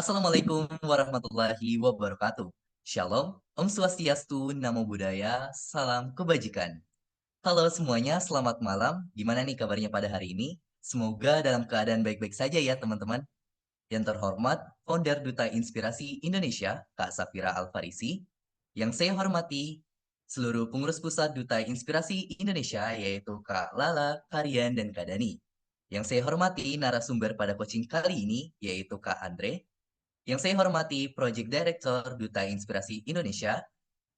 Assalamualaikum warahmatullahi wabarakatuh. Shalom, Om Swastiastu, Namo Buddhaya, Salam Kebajikan. Halo semuanya, selamat malam. Gimana nih kabarnya pada hari ini? Semoga dalam keadaan baik-baik saja ya teman-teman. Yang terhormat, Founder Duta Inspirasi Indonesia, Kak Safira Al-Farisi. Yang saya hormati, seluruh pengurus pusat Duta Inspirasi Indonesia, yaitu Kak Lala, Karian, dan Kak Dani. Yang saya hormati narasumber pada coaching kali ini, yaitu Kak Andre. Yang saya hormati Project Director Duta Inspirasi Indonesia,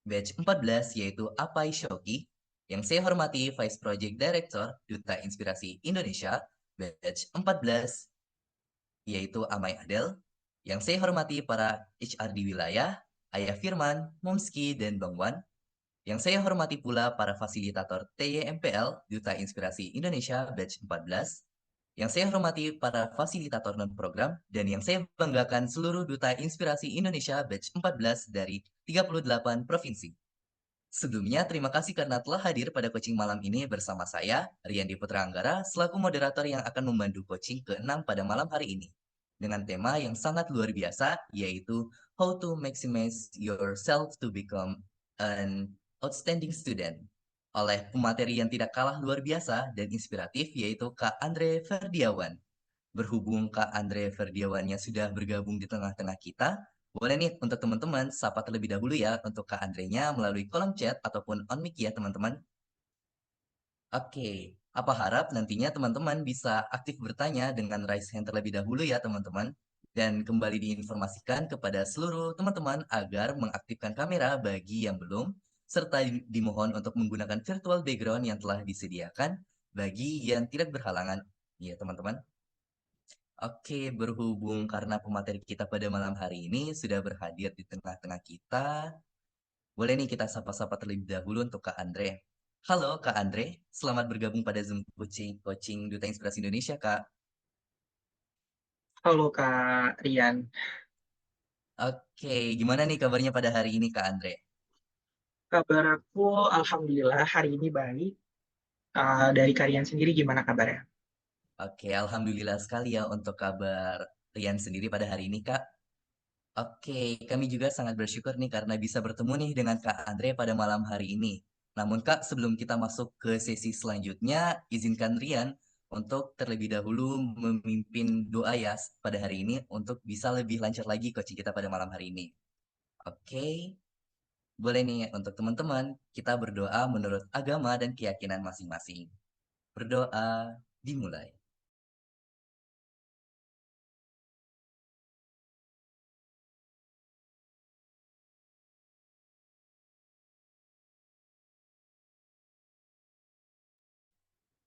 Batch 14 yaitu Apai Shoki. Yang saya hormati Vice Project Director Duta Inspirasi Indonesia, Batch 14 yaitu Amai Adel. Yang saya hormati para HR di wilayah, Ayah Firman, Momski, dan Bang Wan. Yang saya hormati pula para fasilitator TYMPL Duta Inspirasi Indonesia Batch 14. Yang saya hormati para fasilitator non-program dan yang saya banggakan seluruh Duta Inspirasi Indonesia Batch 14 dari 38 provinsi. Sebelumnya, terima kasih karena telah hadir pada coaching malam ini bersama saya, Riyandi Putra Anggara, selaku moderator yang akan membantu coaching ke-6 pada malam hari ini. Dengan tema yang sangat luar biasa, yaitu How to Maximize Yourself to Become an Outstanding Student. Oleh pemateri yang tidak kalah luar biasa dan inspiratif, yaitu Kak Andre Ferdiawan. Berhubung Kak Andre Ferdiawannya sudah bergabung di tengah-tengah kita, boleh nih untuk teman-teman sapa terlebih dahulu ya untuk Kak Andre-nya melalui kolom chat ataupun on mic ya teman-teman. Oke, apa harap nantinya teman-teman bisa aktif bertanya dengan raise hand terlebih dahulu ya teman-teman. Dan kembali diinformasikan kepada seluruh teman-teman agar mengaktifkan kamera bagi yang belum, serta dimohon untuk menggunakan virtual background yang telah disediakan bagi yang tidak berhalangan. Ya teman-teman. Oke, berhubung karena pemateri kita pada malam hari ini sudah berhadir di tengah-tengah kita, boleh nih kita sapa-sapa terlebih dahulu untuk Kak Andre. Halo Kak Andre, selamat bergabung pada Zoom Coaching Duta Inspirasi Indonesia, Kak. Halo Kak Rian, Oke, gimana nih kabarnya pada hari ini Kak Andre? kabar aku Alhamdulillah hari ini baik. Dari kalian sendiri gimana kabarnya? Oke, Alhamdulillah sekali ya untuk kabar Rian sendiri pada hari ini, Kak. Oke, kami juga sangat bersyukur nih karena bisa bertemu nih dengan Kak Andre pada malam hari ini. Namun Kak, sebelum kita masuk ke sesi selanjutnya, izinkan Rian untuk terlebih dahulu memimpin doa ya pada hari ini untuk bisa lebih lancar lagi coaching kita pada malam hari ini. Oke, boleh nih untuk teman-teman, kita berdoa menurut agama dan keyakinan masing-masing. Berdoa dimulai.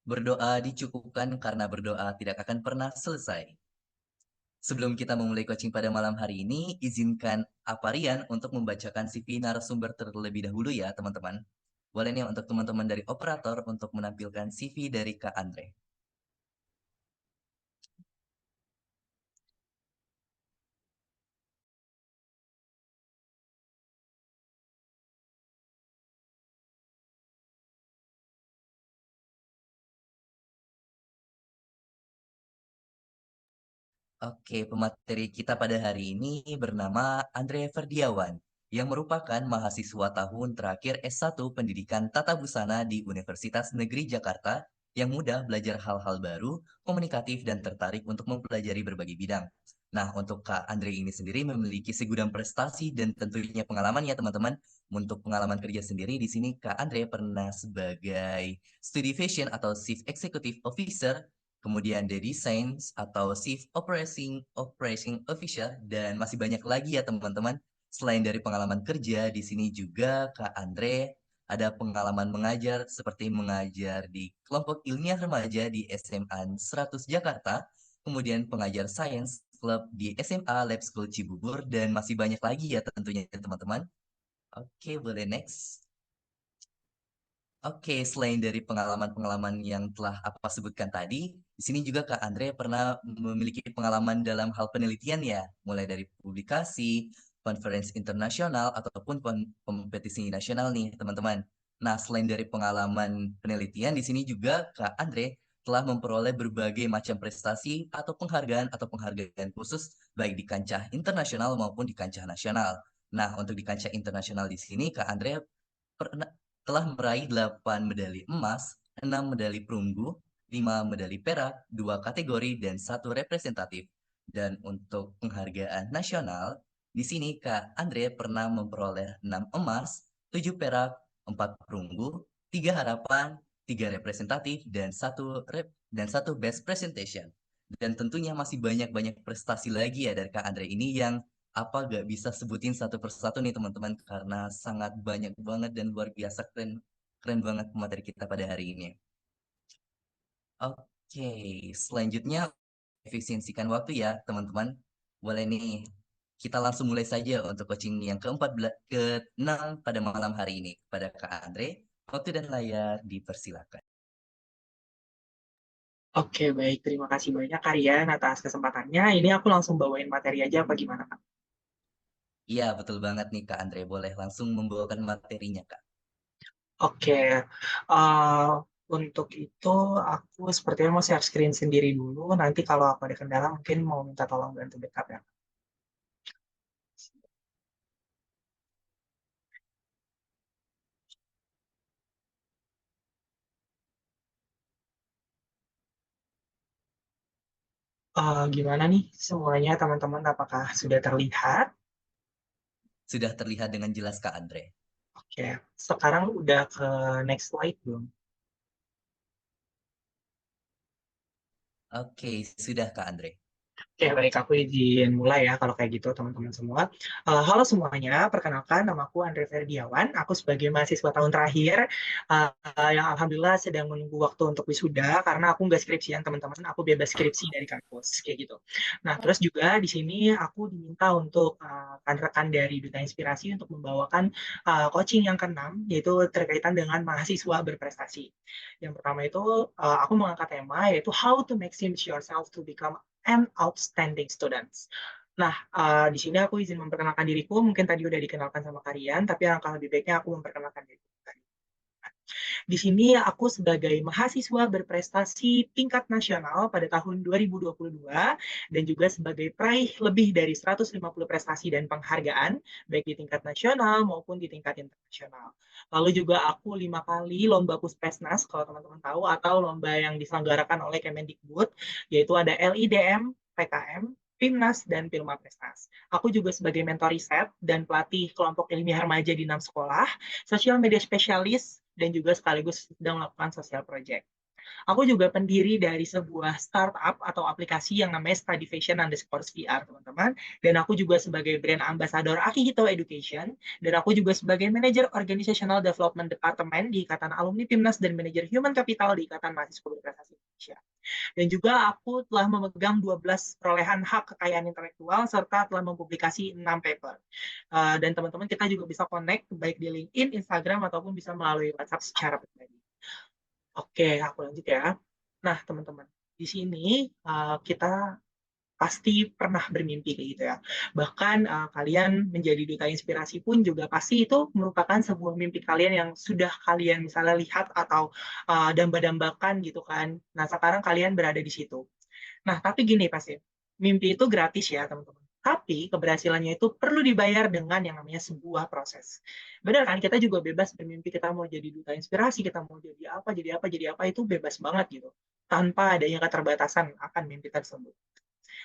Berdoa dicukupkan karena berdoa tidak akan pernah selesai. Sebelum kita memulai coaching pada malam hari ini, izinkan Aparian untuk membacakan CV narasumber terlebih dahulu ya, teman-teman. Boleh nih untuk teman-teman dari operator untuk menampilkan CV dari Kak Andre. Oke, pemateri kita pada hari ini bernama Andre Ferdiawan, yang merupakan mahasiswa tahun terakhir S1 Pendidikan Tata Busana di Universitas Negeri Jakarta, yang mudah belajar hal-hal baru, komunikatif, dan tertarik untuk mempelajari berbagai bidang. Nah, untuk Kak Andre ini sendiri memiliki segudang prestasi dan tentunya pengalaman ya teman-teman. Untuk pengalaman kerja sendiri di sini Kak Andre pernah sebagai Studi Fashion atau Chief Executive Officer, kemudian The Designs atau Chief Operating Officer, dan masih banyak lagi ya teman-teman. Selain dari pengalaman kerja, di sini juga Kak Andre ada pengalaman mengajar seperti mengajar di kelompok ilmiah remaja di SMA 100 Jakarta, kemudian pengajar sains klub di SMA Lab School Cibubur, dan masih banyak lagi ya tentunya teman-teman. Oke, boleh next. Oke, selain dari pengalaman-pengalaman yang telah apa sebutkan tadi, di sini juga Kak Andre pernah memiliki pengalaman dalam hal penelitian ya, mulai dari publikasi, konferensi internasional, ataupun kompetisi nasional nih, teman-teman. Nah, selain dari pengalaman penelitian, di sini juga Kak Andre telah memperoleh berbagai macam prestasi atau penghargaan khusus baik di kancah internasional maupun di kancah nasional. Nah, untuk di kancah internasional di sini Kak Andrea pernah telah meraih 8 medali emas, 6 medali perunggu, 5 medali perak, 2 kategori, dan 1 representatif. Dan untuk penghargaan nasional, di sini Kak Andre pernah memperoleh 6 emas, 7 perak, 4 perunggu, 3 harapan, 3 representatif, dan satu best presentation. Dan tentunya masih banyak-banyak prestasi lagi ya dari Kak Andre ini yang apa gak bisa sebutin satu persatu nih teman-teman karena sangat banyak banget dan luar biasa keren keren banget materi kita pada hari ini. Oke, selanjutnya efisiensikan waktu ya teman-teman. Boleh nih kita langsung mulai saja untuk coaching yang ke-6 pada malam hari ini pada Kak Andre. Waktu dan layar dipersilakan. Oke, baik. Terima kasih banyak Karian atas kesempatannya. Ini aku langsung bawain materi aja apa gimana, Kak? Iya, betul banget nih Kak Andre. Boleh langsung membawakan materinya Kak. Oke, eh, untuk itu aku sepertinya mau share screen sendiri dulu. Nanti kalau aku ada kendala mungkin mau minta tolong bantu backup ya. Gimana nih semuanya teman-teman? Apakah sudah terlihat? Sudah terlihat dengan jelas Kak Andre. Oke, sekarang udah ke next slide belum? Oke, sudah Kak Andre. Oke, baik. Aku izin mulai ya kalau kayak gitu, teman-teman semua. Halo semuanya, perkenalkan namaku Andre Ferdiawan. Aku sebagai mahasiswa tahun terakhir yang alhamdulillah sedang menunggu waktu untuk wisuda karena aku nggak skripsian, teman-teman. Aku bebas skripsi dari kampus, kayak gitu. Nah, terus juga di sini aku diminta untuk rekan-rekan dari Duta Inspirasi untuk membawakan coaching yang keenam, yaitu terkaitan dengan mahasiswa berprestasi. Yang pertama itu aku mengangkat tema yaitu How to Maximize Yourself to Become and outstanding students. Nah, di sini aku izin memperkenalkan diriku. Mungkin tadi udah dikenalkan sama kalian, tapi alangkah lebih baiknya aku memperkenalkan diriku. Di sini aku sebagai mahasiswa berprestasi tingkat nasional pada tahun 2022 dan juga sebagai peraih lebih dari 150 prestasi dan penghargaan baik di tingkat nasional maupun di tingkat internasional. Lalu juga aku 5 kali lomba Puspesnas kalau teman-teman tahu atau lomba yang diselenggarakan oleh Kemendikbud yaitu ada LIDM, PKM, Pimnas, dan Pilma Prestas. Aku juga sebagai mentor riset dan pelatih kelompok ilmiah remaja di 6 sekolah, sosial media spesialis, dan juga sekaligus sedang melakukan sosial project. Aku juga pendiri dari sebuah startup atau aplikasi yang namanya Studyvision_VR, teman-teman. Dan aku juga sebagai brand ambassador Akihito Education. Dan aku juga sebagai manajer Organizational Development Department di Ikatan Alumni Pimnas dan manajer Human Capital di Ikatan Mahasiswa Berprestasi Indonesia. Dan juga aku telah memegang 12 perolehan hak kekayaan intelektual serta telah mempublikasi 6 paper. Dan teman-teman kita juga bisa connect baik di LinkedIn, Instagram, ataupun bisa melalui WhatsApp secara pribadi. Oke, aku lanjut ya. Nah, teman-teman, di sini kita pasti pernah bermimpi kayak gitu ya. Bahkan kalian menjadi duta inspirasi pun juga pasti itu merupakan sebuah mimpi kalian yang sudah kalian misalnya lihat atau damba-dambakan gitu kan. Nah, sekarang kalian berada di situ. Nah, tapi gini pasti, mimpi itu gratis ya, teman-teman. Tapi keberhasilannya itu perlu dibayar dengan yang namanya sebuah proses. Benar kan? Kita juga bebas bermimpi kita mau jadi duta inspirasi, kita mau jadi apa, itu bebas banget gitu. Tanpa adanya keterbatasan akan mimpi tersebut.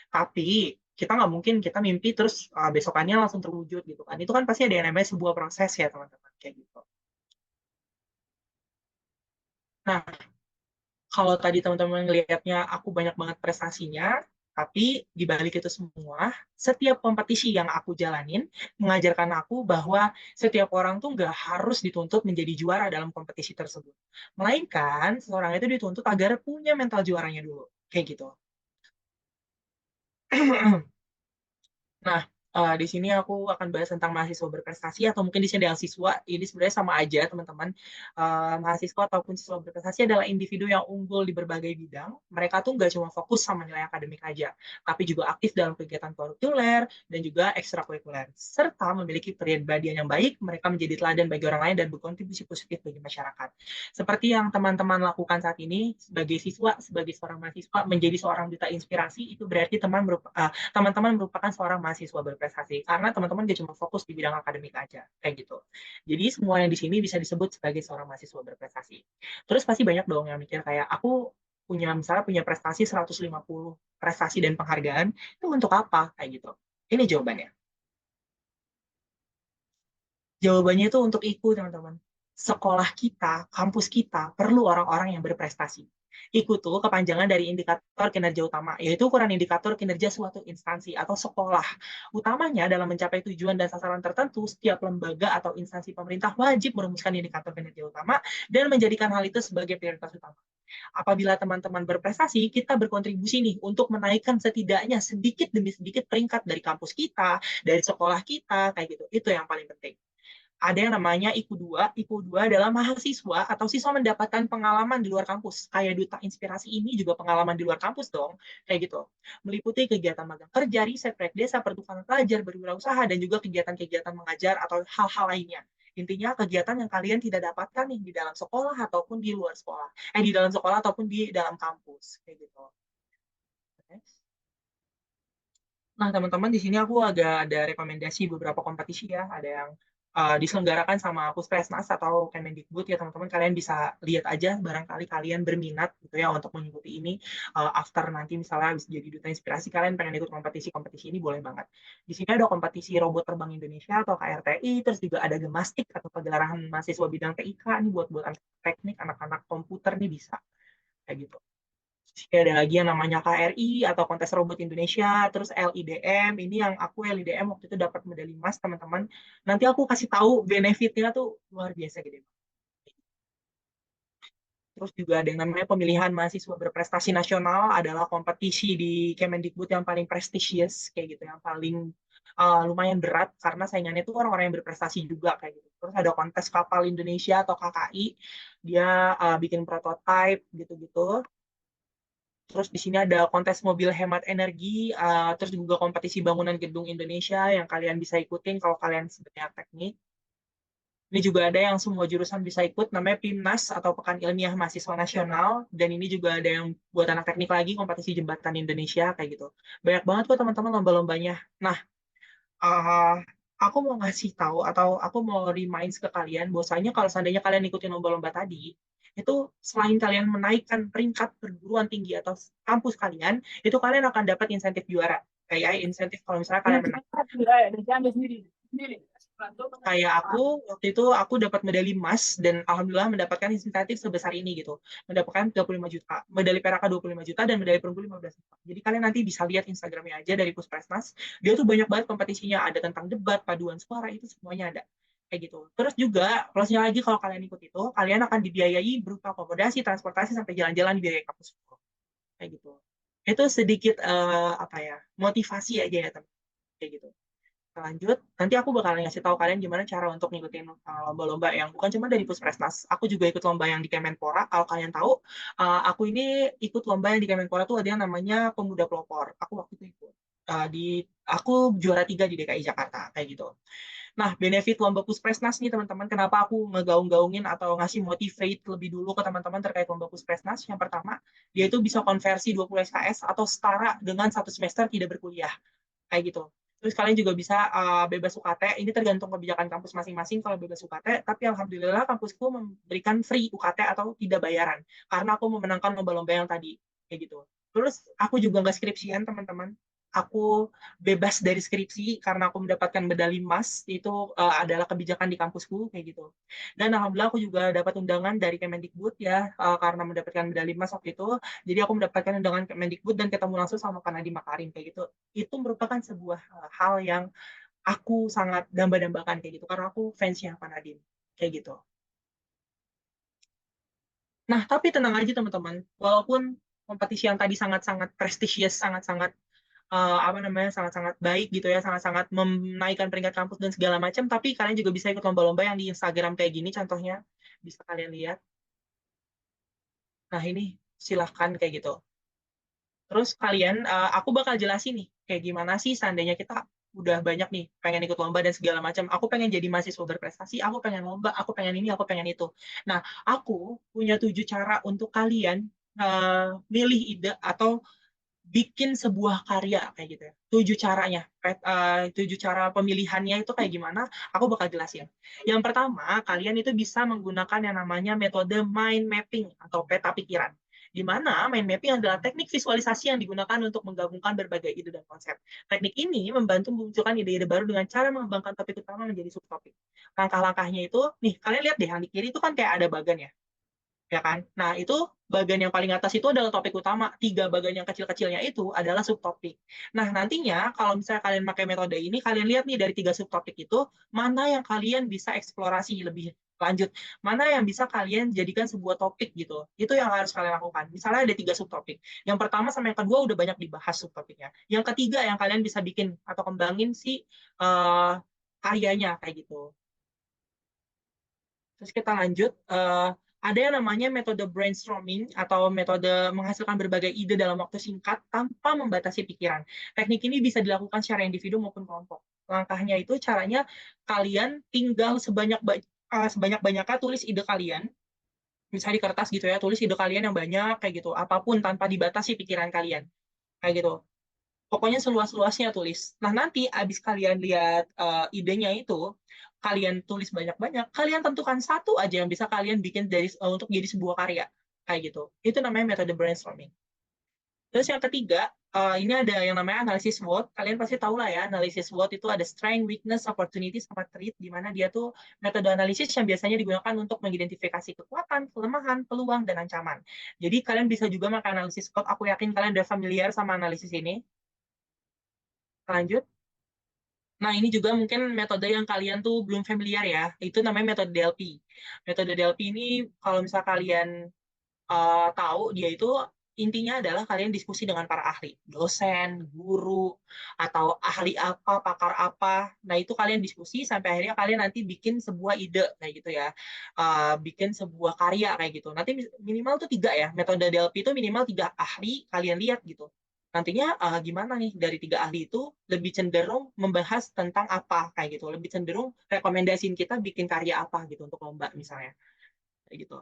Tapi kita nggak mungkin kita mimpi terus besokannya langsung terwujud gitu kan. Itu kan pasti ada yang namanya sebuah proses ya teman-teman kayak gitu. Nah, kalau tadi teman-teman ngelihatnya aku banyak banget prestasinya, tapi di balik itu semua, setiap kompetisi yang aku jalanin mengajarkan aku bahwa setiap orang tuh nggak harus dituntut menjadi juara dalam kompetisi tersebut. Melainkan, seorang itu dituntut agar punya mental juaranya dulu. Kayak gitu. Nah, Di sini aku akan bahas tentang mahasiswa berprestasi atau mungkin di sini adalah siswa. Ini sebenarnya sama aja, teman-teman. Mahasiswa ataupun siswa berprestasi adalah individu yang unggul di berbagai bidang. Mereka tuh nggak cuma fokus sama nilai akademik aja, tapi juga aktif dalam kegiatan kurikuler dan juga ekstrakurikuler. Serta memiliki kepribadian yang baik, mereka menjadi teladan bagi orang lain dan berkontribusi positif bagi masyarakat. Seperti yang teman-teman lakukan saat ini sebagai siswa, sebagai seorang mahasiswa, menjadi seorang duta inspirasi, itu berarti teman-teman merupakan seorang mahasiswa berprestasi karena teman-teman gak cuma fokus di bidang akademik aja kayak gitu. Jadi semua yang di sini bisa disebut sebagai seorang mahasiswa berprestasi. Terus pasti banyak dong yang mikir kayak aku punya prestasi 150 prestasi dan penghargaan itu untuk apa kayak gitu. Ini jawabannya. Jawabannya itu untuk IKU, teman-teman. Sekolah kita, kampus kita perlu orang-orang yang berprestasi. IKU itu kepanjangan dari indikator kinerja utama, yaitu ukuran indikator kinerja suatu instansi atau sekolah. Utamanya dalam mencapai tujuan dan sasaran tertentu, setiap lembaga atau instansi pemerintah wajib merumuskan indikator kinerja utama dan menjadikan hal itu sebagai prioritas utama. Apabila teman-teman berprestasi, kita berkontribusi nih untuk menaikkan setidaknya sedikit demi sedikit peringkat dari kampus kita, dari sekolah kita, kayak gitu. Itu yang paling penting. Ada yang namanya IKU 2. IKU 2 adalah mahasiswa atau siswa mendapatkan pengalaman di luar kampus. Kayak duta inspirasi ini juga pengalaman di luar kampus dong. Kayak gitu. Meliputi kegiatan magang kerja, riset, proyek desa, pertukaran pelajar, berwirausaha, dan juga kegiatan-kegiatan mengajar atau hal-hal lainnya. Intinya kegiatan yang kalian tidak dapatkan nih di dalam sekolah ataupun di luar sekolah. Di dalam sekolah ataupun di dalam kampus. Kayak gitu. Oke. Nah, teman-teman, di sini aku agak ada rekomendasi beberapa kompetisi ya. Ada yang diselenggarakan sama Puspesnas atau Kemendikbud ya, teman-teman. Kalian bisa lihat aja, barangkali kalian berminat gitu ya untuk mengikuti ini. After nanti misalnya bisa jadi duta inspirasi, kalian pengen ikut kompetisi-kompetisi ini, boleh banget. Di sini ada kompetisi robot terbang Indonesia atau KRTI, terus juga ada gemastik atau pagelaran mahasiswa bidang TIK, nih buat anak teknik, anak-anak komputer nih bisa. Kayak gitu. Ada lagi yang namanya KRI atau Kontes Robot Indonesia, terus LIDM. Ini yang aku LIDM waktu itu dapat medali emas, teman-teman. Nanti aku kasih tahu benefitnya tuh luar biasa gede. Terus juga ada yang namanya pemilihan mahasiswa berprestasi nasional, adalah kompetisi di Kemendikbud yang paling prestisius kayak gitu, yang paling lumayan berat karena saingannya itu orang-orang yang berprestasi juga kayak gitu. Terus ada kontes kapal Indonesia atau KKI, dia bikin prototipe gitu-gitu. Terus di sini ada kontes mobil hemat energi, terus juga kompetisi bangunan gedung Indonesia yang kalian bisa ikutin kalau kalian sebenarnya teknik. Ini juga ada yang semua jurusan bisa ikut, namanya PIMNAS atau Pekan Ilmiah Mahasiswa Nasional. Dan ini juga ada yang buat anak teknik lagi, kompetisi jembatan Indonesia kayak gitu. Banyak banget kok teman-teman lomba-lombanya. Nah, uh, aku mau ngasih tahu atau aku mau remind ke kalian, bahwasanya kalau seandainya kalian ikutin lomba-lomba tadi, itu selain kalian menaikkan peringkat perguruan tinggi atau kampus kalian, itu kalian akan dapat insentif juara. Kayak insentif kalau misalnya kalian menang. Kayak aku waktu itu aku dapat medali emas dan alhamdulillah mendapatkan insentif sebesar ini gitu. Mendapatkan 35 juta, medali perak 25 juta dan medali perunggu 15 juta. Jadi kalian nanti bisa lihat Instagramnya aja dari Puspesnas. Dia tuh banyak banget kompetisinya, ada tentang debat, paduan suara, itu semuanya ada. Kayak gitu. Terus juga plusnya lagi kalau kalian ikut itu, kalian akan dibiayai berupa akomodasi, transportasi sampai jalan-jalan di biaya kampus. Kayak gitu. Itu sedikit apa ya, motivasi aja ya teman. Kayak gitu. Lanjut, nanti aku bakal ngasih tahu kalian gimana cara untuk ngikutin lomba-lomba yang bukan cuma dari Puspresnas. Aku juga ikut lomba yang di Kemenpora. Kalau kalian tahu, aku ini ikut lomba yang di Kemenpora tuh ada yang namanya Pemuda Pelopor. Aku waktu itu ikut. Aku juara 3 di DKI Jakarta kayak gitu. Nah, benefit lomba Puspresnas nih teman-teman, kenapa aku ngegaung-gaungin atau ngasih motivate lebih dulu ke teman-teman terkait lomba Puspresnas? Yang pertama, dia itu bisa konversi 20 SKS atau setara dengan satu semester tidak berkuliah kayak gitu. Terus kalian juga bisa bebas UKT. Ini tergantung kebijakan kampus masing-masing kalau bebas UKT. Tapi alhamdulillah kampusku memberikan free UKT atau tidak bayaran karena aku memenangkan lomba-lomba yang tadi kayak gitu. Terus aku juga nggak skripsian teman-teman. Aku bebas dari skripsi karena aku mendapatkan medali emas. Itu adalah kebijakan di kampusku kayak gitu. Dan alhamdulillah aku juga dapat undangan dari Kemendikbud ya karena mendapatkan medali emas waktu itu. Jadi aku mendapatkan undangan Kemendikbud dan ketemu langsung sama Pak Nadiem Makarim kayak gitu. Itu merupakan sebuah hal yang aku sangat damba-dambakan kayak gitu karena aku fansnya Pak Nadiem kayak gitu. Nah, tapi tenang aja teman-teman, walaupun kompetisi yang tadi sangat-sangat prestisius, sangat-sangat apa namanya sangat-sangat baik gitu ya, sangat-sangat menaikkan peringkat kampus dan segala macam. Tapi kalian juga bisa ikut lomba-lomba yang di Instagram kayak gini, contohnya bisa kalian lihat. Nah ini silahkan kayak gitu. Terus kalian, aku bakal jelasin nih, kayak gimana sih seandainya kita udah banyak nih, pengen ikut lomba dan segala macam. Aku pengen jadi mahasiswa berprestasi, aku pengen lomba, aku pengen ini, aku pengen itu. Nah, aku punya 7 cara untuk kalian milih ide atau bikin sebuah karya kayak gitu ya. 7 caranya, 7 cara pemilihannya itu kayak gimana? Aku bakal jelasin. Yang pertama, kalian itu bisa menggunakan yang namanya metode mind mapping atau peta pikiran. Di mana mind mapping adalah teknik visualisasi yang digunakan untuk menggabungkan berbagai ide dan konsep. Teknik ini membantu memunculkan ide-ide baru dengan cara mengembangkan topik utama menjadi subtopik. Langkah-langkahnya itu, nih kalian lihat deh yang di kiri itu kan kayak ada bagan ya kan? Nah, itu bagian yang paling atas itu adalah topik utama. 3 bagian yang kecil-kecilnya itu adalah subtopik. Nah, nantinya kalau misalnya kalian pakai metode ini, kalian lihat nih dari 3 subtopik itu, mana yang kalian bisa eksplorasi lebih lanjut, mana yang bisa kalian jadikan sebuah topik gitu. Itu yang harus kalian lakukan. Misalnya ada 3 subtopik. Yang pertama sama yang kedua udah banyak dibahas subtopiknya. Yang ketiga yang kalian bisa bikin atau kembangin si karyanya kayak gitu. Terus kita lanjut, ada yang namanya metode brainstorming atau metode menghasilkan berbagai ide dalam waktu singkat tanpa membatasi pikiran. Teknik ini bisa dilakukan secara individu maupun kelompok. Langkahnya itu caranya kalian tinggal sebanyak-banyaknya tulis ide kalian, misalnya di kertas gitu ya, tulis ide kalian yang banyak kayak gitu, apapun tanpa dibatasi pikiran kalian kayak gitu. Pokoknya seluas-luasnya tulis. Nah, nanti abis kalian lihat idenya itu, kalian tulis banyak-banyak, kalian tentukan satu aja yang bisa kalian bikin untuk jadi sebuah karya. Kayak gitu. Itu namanya metode brainstorming. Terus yang ketiga, ini ada yang namanya analisis SWOT. Kalian pasti tahu lah ya, analisis SWOT itu ada strength, weakness, opportunity, sama threat, di mana dia tuh metode analisis yang biasanya digunakan untuk mengidentifikasi kekuatan, kelemahan, peluang, dan ancaman. Jadi kalian bisa juga pakai analisis SWOT. Aku yakin kalian udah familiar sama analisis ini. Lanjut. Nah, ini juga mungkin metode yang kalian tuh belum familiar ya. Itu namanya metode DLP. Metode DLP ini kalau misal kalian tahu, dia itu intinya adalah kalian diskusi dengan para ahli, dosen, guru, atau ahli apa, pakar apa. Nah, itu kalian diskusi sampai akhirnya kalian nanti bikin sebuah ide kayak gitu ya. Bikin sebuah karya kayak gitu. Nanti minimal tuh 3 ya. Metode DLP itu minimal 3 ahli kalian lihat gitu. Nantinya gimana nih dari 3 ahli itu lebih cenderung membahas tentang apa kayak gitu, lebih cenderung rekomendasiin kita bikin karya apa gitu untuk lomba misalnya kayak gitu.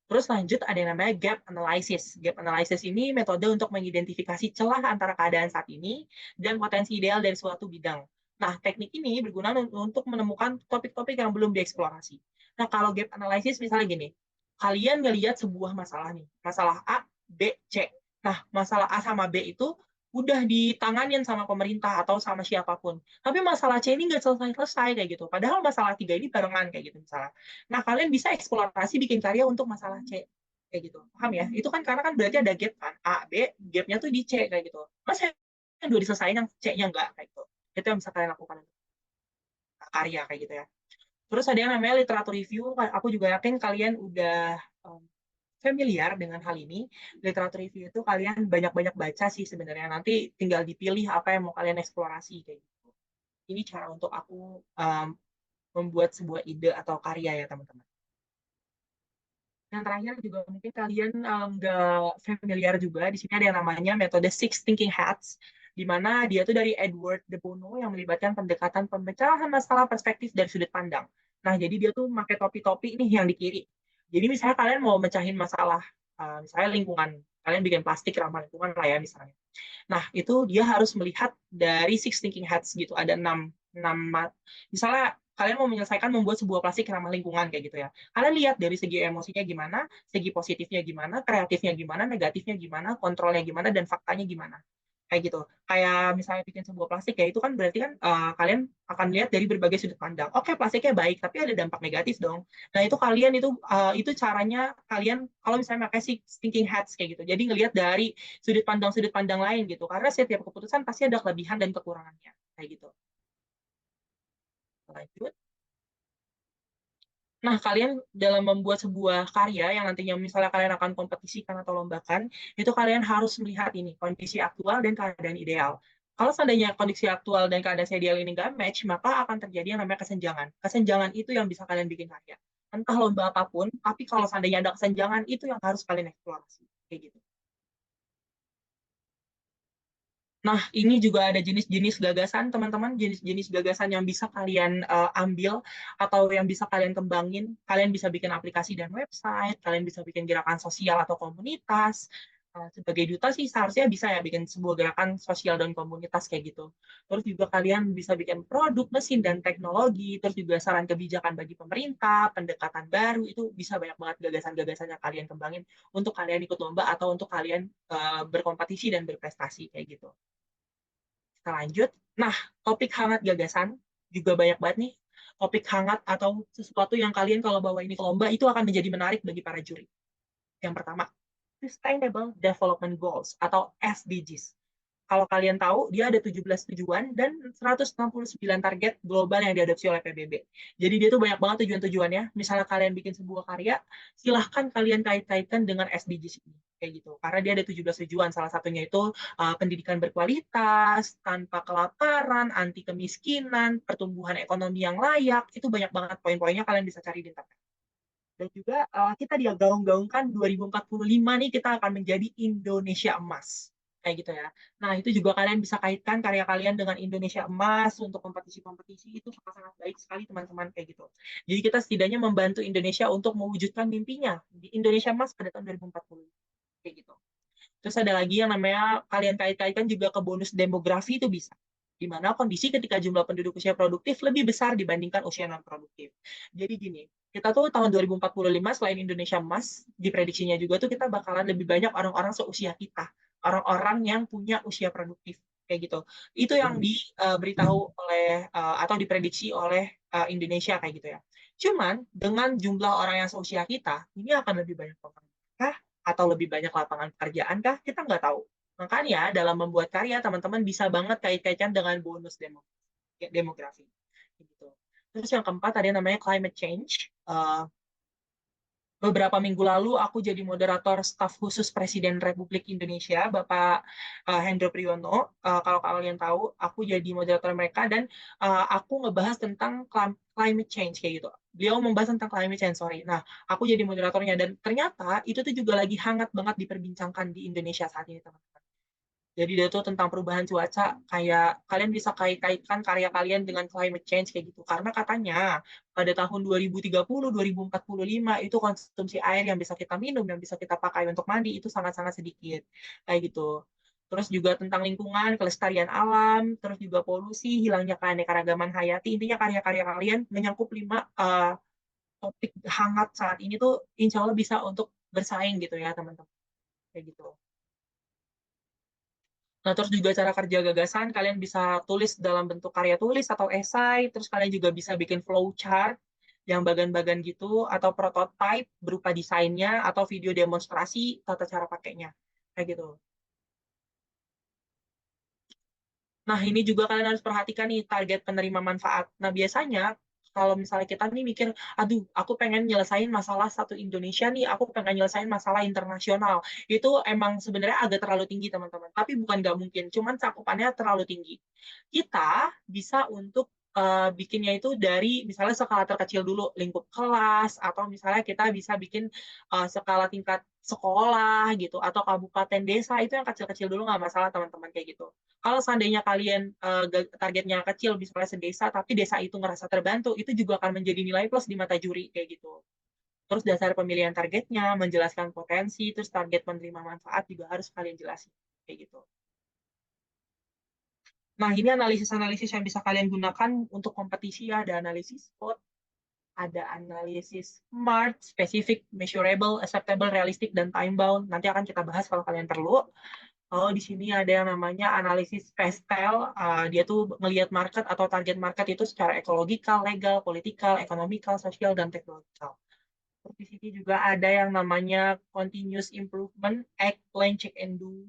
Terus lanjut ada yang namanya gap analysis. Gap analysis ini metode untuk mengidentifikasi celah antara keadaan saat ini dan potensi ideal dari suatu bidang. Nah, teknik ini berguna untuk menemukan topik-topik yang belum dieksplorasi. Nah, kalau gap analysis misalnya gini, kalian ngelihat sebuah masalah nih, masalah A, B, C. Nah, masalah A sama B itu udah ditanganin sama pemerintah atau sama siapapun. Tapi masalah C ini nggak selesai-selesai kayak gitu. Padahal masalah 3 ini barengan kayak gitu misalnya. Nah, kalian bisa eksplorasi bikin karya untuk masalah C. Kayak gitu. Paham ya? Itu kan karena kan berarti ada gap kan. A, B, gapnya tuh di C kayak gitu. Mas yang dua diselesain yang C-nya enggak kayak gitu. Itu yang bisa kalian lakukan untuk karya kayak gitu ya. Terus ada yang namanya literatur review. Aku juga yakin kalian udah um, familiar dengan hal ini. Literatur review itu kalian banyak-banyak baca sih sebenarnya. Nanti tinggal dipilih apa yang mau kalian eksplorasi kayak gitu. Ini cara untuk aku membuat sebuah ide atau karya ya teman-teman. Yang terakhir juga mungkin kalian nggak familiar juga, di sini ada yang namanya metode Six Thinking Hats, di mana dia tuh dari Edward de Bono yang melibatkan pendekatan pemecahan masalah perspektif dari sudut pandang. Nah, jadi dia tuh pakai topi-topi nih yang di kiri. Jadi misalnya kalian mau mecahin masalah, misalnya lingkungan, kalian bikin plastik ramah lingkungan lah ya misalnya. Nah, itu dia harus melihat dari Six Thinking Hats gitu. Ada enam misalnya kalian mau menyelesaikan membuat sebuah plastik ramah lingkungan kayak gitu ya. Kalian lihat dari segi emosinya gimana, segi positifnya gimana, kreatifnya gimana, negatifnya gimana, kontrolnya gimana, dan faktanya gimana. Kayak gitu. Kayak misalnya bikin sebuah plastik ya itu kan berarti kan kalian akan lihat dari berbagai sudut pandang. Oke, plastiknya baik, tapi ada dampak negatif dong. Nah, itu kalian itu caranya kalian kalau misalnya pakai si thinking hats kayak gitu. Jadi ngelihat dari sudut pandang lain gitu. Karena setiap keputusan pasti ada kelebihan dan kekurangannya. Kayak gitu. Lanjut. Nah, kalian dalam membuat sebuah karya yang nantinya misalnya kalian akan kompetisikan atau lombakan, itu kalian harus melihat ini, kondisi aktual dan keadaan ideal. Kalau seandainya kondisi aktual dan keadaan ideal ini nggak match, maka akan terjadi yang namanya kesenjangan. Kesenjangan itu yang bisa kalian bikin karya. Entah lomba apapun, tapi kalau seandainya ada kesenjangan, itu yang harus kalian eksplorasi. Kayak gitu. Nah, ini juga ada jenis-jenis gagasan, teman-teman, jenis-jenis gagasan yang bisa kalian ambil atau yang bisa kalian kembangin. Kalian bisa bikin aplikasi dan website, kalian bisa bikin gerakan sosial atau komunitas. Sebagai duta sih seharusnya bisa ya bikin sebuah gerakan sosial dan komunitas kayak gitu. Terus juga kalian bisa bikin produk, mesin, dan teknologi. Terus juga saran kebijakan bagi pemerintah, pendekatan baru, itu bisa banyak banget gagasan-gagasan yang kalian kembangin untuk kalian ikut lomba atau untuk kalian berkompetisi dan berprestasi kayak gitu. Kita lanjut. Nah, topik hangat gagasan juga banyak banget nih. Topik hangat atau sesuatu yang kalian kalau bawa ini ke lomba itu akan menjadi menarik bagi para juri. Yang pertama, Sustainable Development Goals atau SDGs. Kalau kalian tahu, dia ada 17 tujuan dan 169 target global yang diadopsi oleh PBB. Jadi dia tuh banyak banget tujuan-tujuannya. Misalnya kalian bikin sebuah karya, silahkan kalian kait-kaitkan dengan SDGs ini. Kayak gitu. Karena dia ada 17 tujuan. Salah satunya itu pendidikan berkualitas, tanpa kelaparan, anti kemiskinan, pertumbuhan ekonomi yang layak. Itu banyak banget poin-poinnya kalian bisa cari di internet. Dan juga kita digaung-gaungkan 2045 nih kita akan menjadi Indonesia emas. Kayak gitu ya. Nah, itu juga kalian bisa kaitkan karya kalian dengan Indonesia emas untuk kompetisi-kompetisi itu sangat-sangat baik sekali teman-teman kayak gitu. Jadi kita setidaknya membantu Indonesia untuk mewujudkan mimpinya di Indonesia emas pada tahun 2040 kayak gitu. Terus ada lagi yang namanya kalian kait-kaitkan juga ke bonus demografi itu bisa. Di mana kondisi ketika jumlah penduduk usia produktif lebih besar dibandingkan usia non-produktif. Jadi gini, kita tuh tahun 2045 selain Indonesia emas, diprediksinya juga tuh kita bakalan lebih banyak orang-orang seusia kita. Orang-orang yang punya usia produktif. Kayak gitu. Itu yang diberitahu oleh atau diprediksi oleh Indonesia kayak gitu ya. Cuman dengan jumlah orang yang seusia kita, ini akan lebih banyak orang atau lebih banyak lapangan pekerjaan kah? Kita nggak tahu. Makanya dalam membuat karya, teman-teman bisa banget kait-kaitkan dengan bonus demografi. Gitu. Terus yang keempat ada yang namanya climate change. Beberapa minggu lalu aku jadi moderator staf khusus Presiden Republik Indonesia, Bapak Hendro Priyono. Kalau kalian tahu, aku jadi moderator mereka dan aku ngebahas tentang climate change kayak gitu. Beliau membahas tentang climate change, sorry. Nah, aku jadi moderatornya dan ternyata itu tuh juga lagi hangat banget diperbincangkan di Indonesia saat ini, teman-teman. Jadi dia tuh tentang perubahan cuaca, kayak kalian bisa kait-kaitkan karya kalian dengan climate change kayak gitu. Karena katanya pada tahun 2030, 2045 itu konsumsi air yang bisa kita minum, yang bisa kita pakai untuk mandi itu sangat-sangat sedikit. Kayak gitu. Terus juga tentang lingkungan, kelestarian alam, terus juga polusi, hilangnya keanekaragaman hayati. Intinya karya-karya kalian menyangkup 5 topik hangat saat ini tuh insya Allah bisa untuk bersaing gitu ya teman-teman. Kayak gitu. Nah, terus juga cara kerja gagasan, kalian bisa tulis dalam bentuk karya tulis atau esai, terus kalian juga bisa bikin flowchart yang bagan-bagan gitu, atau prototype berupa desainnya, atau video demonstrasi tata cara pakainya. Kayak gitu. Nah, ini juga kalian harus perhatikan nih target penerima manfaat. Nah, biasanya kalau misalnya kita nih mikir, aduh, aku pengen nyelesain masalah satu Indonesia nih, aku pengen nyelesain masalah internasional. Itu emang sebenarnya agak terlalu tinggi, teman-teman. Tapi bukan nggak mungkin, cuman cakupannya terlalu tinggi. Kita bisa untuk bikinnya itu dari misalnya skala terkecil dulu, lingkup kelas, atau misalnya kita bisa bikin skala tingkat sekolah gitu, atau kabupaten desa, itu yang kecil-kecil dulu nggak masalah, teman-teman, kayak gitu. Kalau seandainya kalian targetnya kecil, misalnya sedesa, tapi desa itu ngerasa terbantu, itu juga akan menjadi nilai plus di mata juri kayak gitu. Terus dasar pemilihan targetnya, menjelaskan potensi, terus target penerima manfaat juga harus kalian jelasin kayak gitu. Nah, ini analisis-analisis yang bisa kalian gunakan untuk kompetisi ya. Ada analisis SWOT, ada analisis SMART, specific, measurable, acceptable, realistic, dan time bound. Nanti akan kita bahas kalau kalian perlu. Oh, di sini ada yang namanya analisis PESTEL. Dia tuh ngelihat market atau target market itu secara ekologikal, legal, politikal, ekonomikal, sosial, dan teknologikal. Terus di sini juga ada yang namanya continuous improvement, act, plan, check, and do.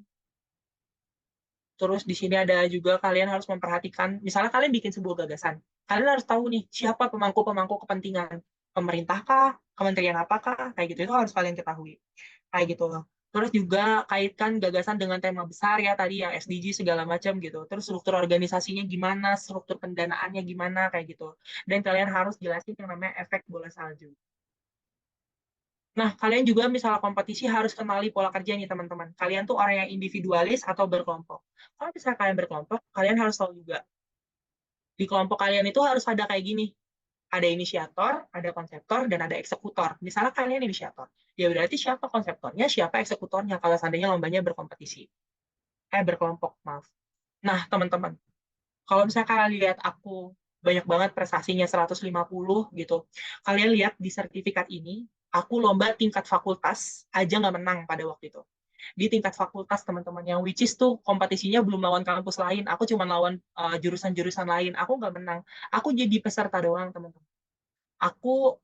Terus di sini ada juga kalian harus memperhatikan, misalnya kalian bikin sebuah gagasan, kalian harus tahu nih siapa pemangku-pemangku kepentingan. pemerintah kah, kementerian apakah, kayak gitu itu harus kalian ketahui, kayak gitu. Terus juga kaitkan gagasan dengan tema besar ya tadi yang SDG segala macam gitu. Terus struktur organisasinya gimana, struktur pendanaannya gimana kayak gitu. Dan kalian harus jelasin yang namanya efek bola salju. Nah, kalian juga misalnya kompetisi harus kenali pola kerja nih teman-teman. Kalian tuh orang yang individualis atau berkelompok. Kalau misalnya kalian berkelompok, kalian harus tahu juga di kelompok kalian itu harus ada kayak gini. Ada inisiator, ada konseptor, dan ada eksekutor. Misalnya kalian inisiator, ya berarti siapa konseptornya, siapa eksekutornya kalau seandainya lombanya berkompetisi. Berkelompok, maaf. Nah, teman-teman, kalau misalnya kalian lihat aku banyak banget prestasinya 150 gitu, kalian lihat di sertifikat ini, aku lomba tingkat fakultas aja nggak menang pada waktu itu. Di tingkat fakultas, teman-teman, yang which is tuh kompetisinya belum lawan kampus lain, aku cuma lawan jurusan-jurusan lain, aku nggak menang. Aku jadi peserta doang, teman-teman. Aku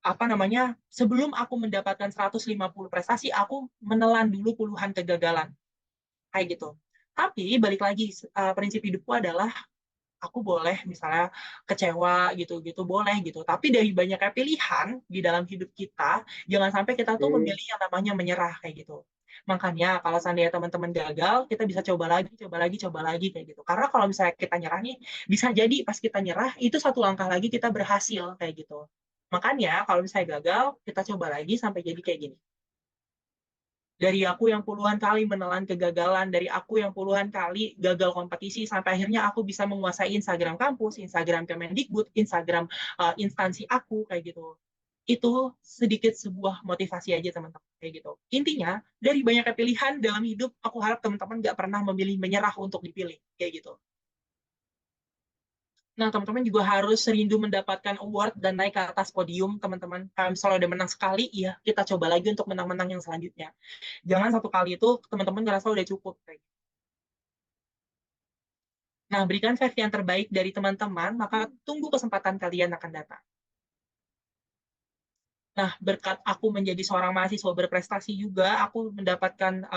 apa namanya, sebelum aku mendapatkan 150 prestasi, aku menelan dulu puluhan kegagalan kayak gitu. Tapi balik lagi, prinsip hidupku adalah aku boleh misalnya kecewa gitu-gitu boleh gitu. Tapi dari banyaknya pilihan di dalam hidup kita, jangan sampai kita tuh Oke. memilih yang namanya menyerah kayak gitu. Makanya kalau seandainya teman-teman gagal, kita bisa coba lagi, coba lagi, coba lagi kayak gitu. Karena kalau misalnya kita nyerah nih, bisa jadi pas kita nyerah itu satu langkah lagi kita berhasil kayak gitu. Makanya kalau misalnya gagal, kita coba lagi sampai jadi kayak gini. Dari aku yang puluhan kali menelan kegagalan, dari aku yang puluhan kali gagal kompetisi, sampai akhirnya aku bisa menguasai Instagram kampus, Instagram Kemendikbud, Instagram instansi aku, kayak gitu. Itu sedikit sebuah motivasi aja teman-teman, kayak gitu. Intinya, dari banyaknya pilihan dalam hidup, aku harap teman-teman nggak pernah memilih menyerah untuk dipilih, kayak gitu. Nah, teman-teman juga harus rindu mendapatkan award dan naik ke atas podium, teman-teman. Kalau misalnya udah menang sekali, ya kita coba lagi untuk menang-menang yang selanjutnya. Jangan satu kali itu teman-teman ngerasa udah cukup. Nah, berikan versi yang terbaik dari teman-teman, maka tunggu kesempatan kalian akan datang. Nah, berkat aku menjadi seorang mahasiswa berprestasi juga, aku mendapatkan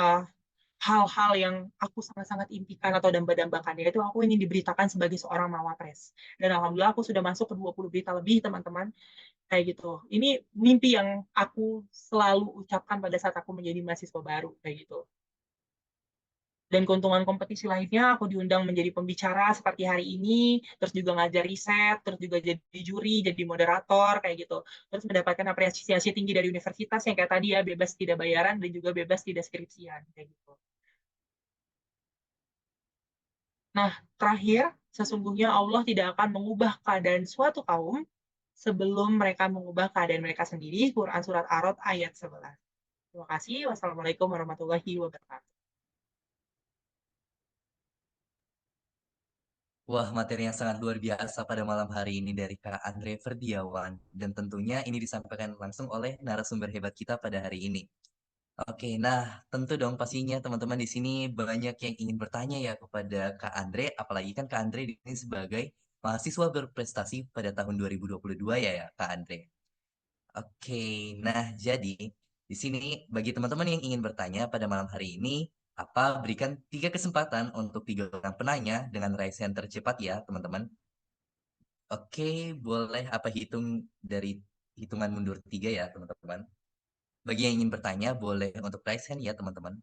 hal-hal yang aku sangat-sangat impikan atau damba-dambakan, yaitu aku ingin diberitakan sebagai seorang mawapres. Dan alhamdulillah aku sudah masuk ke 20 berita lebih, teman-teman. Kayak gitu. Ini mimpi yang aku selalu ucapkan pada saat aku menjadi mahasiswa baru. Kayak gitu. Dan keuntungan kompetisi lainnya, aku diundang menjadi pembicara seperti hari ini, terus juga ngajar riset, terus juga jadi juri, jadi moderator, kayak gitu. Terus mendapatkan apresiasi tinggi dari universitas yang kayak tadi ya, bebas tidak bayaran dan juga bebas tidak skripsian, kayak gitu. Nah, terakhir, sesungguhnya Allah tidak akan mengubah keadaan suatu kaum sebelum mereka mengubah keadaan mereka sendiri. Quran Surat Ar-Rod ayat 11. Terima kasih. Wassalamualaikum warahmatullahi wabarakatuh. Wah, materi yang sangat luar biasa pada malam hari ini dari Kak Andre Ferdiawan. Dan tentunya ini disampaikan langsung oleh narasumber hebat kita pada hari ini. Oke, nah tentu dong pastinya teman-teman di sini banyak yang ingin bertanya ya kepada Kak Andre, apalagi kan Kak Andre di sini sebagai mahasiswa berprestasi pada tahun 2022 ya Kak Andre. Oke, nah jadi di sini bagi teman-teman yang ingin bertanya pada malam hari ini, berikan 3 kesempatan untuk 3 orang penanya dengan raihan tercepat ya teman-teman. Oke, boleh hitung dari hitungan mundur 3 ya teman-teman. Bagi yang ingin bertanya, boleh untuk raise hand ya teman-teman.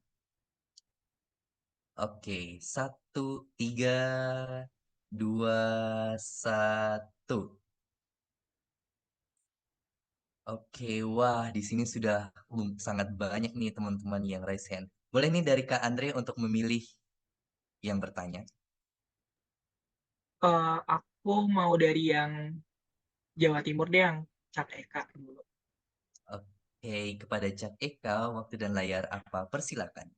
Oke, 1, 3, 2, 1. Oke, wah di sini sudah sangat banyak nih teman-teman yang raise hand. Boleh nih dari Kak Andre untuk memilih yang bertanya. Aku mau dari yang Jawa Timur deh, yang Cak Eka dulu. Oke, kepada Cak Eka, waktu dan layar apa? Persilakan.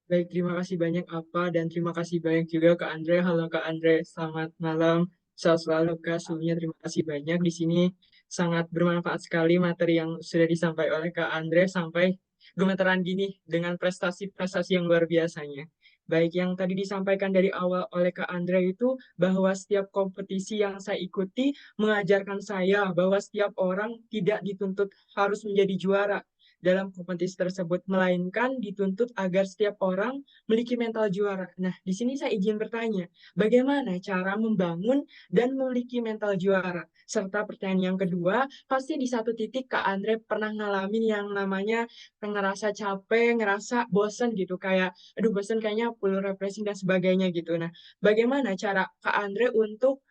Baik, terima kasih banyak Apa dan terima kasih banyak juga Kak Andre. Halo Kak Andre, selamat malam. Sehat selalu Kak. Sebelumnya terima kasih banyak. Di sini sangat bermanfaat sekali materi yang sudah disampaikan oleh Kak Andre sampai gemeteran gini dengan prestasi-prestasi yang luar biasanya. Baik yang tadi disampaikan dari awal oleh Kak Andre itu bahwa setiap kompetisi yang saya ikuti mengajarkan saya bahwa setiap orang tidak dituntut harus menjadi juara, dalam kompetisi tersebut, melainkan dituntut agar setiap orang memiliki mental juara. Nah, di sini saya izin bertanya, bagaimana cara membangun dan memiliki mental juara? Serta pertanyaan yang kedua, pasti di satu titik Kak Andre pernah ngalamin yang namanya ngerasa capek, ngerasa bosen gitu, kayak, aduh bosen kayaknya perlu refreshing dan sebagainya gitu. Nah, bagaimana cara Kak Andre untuk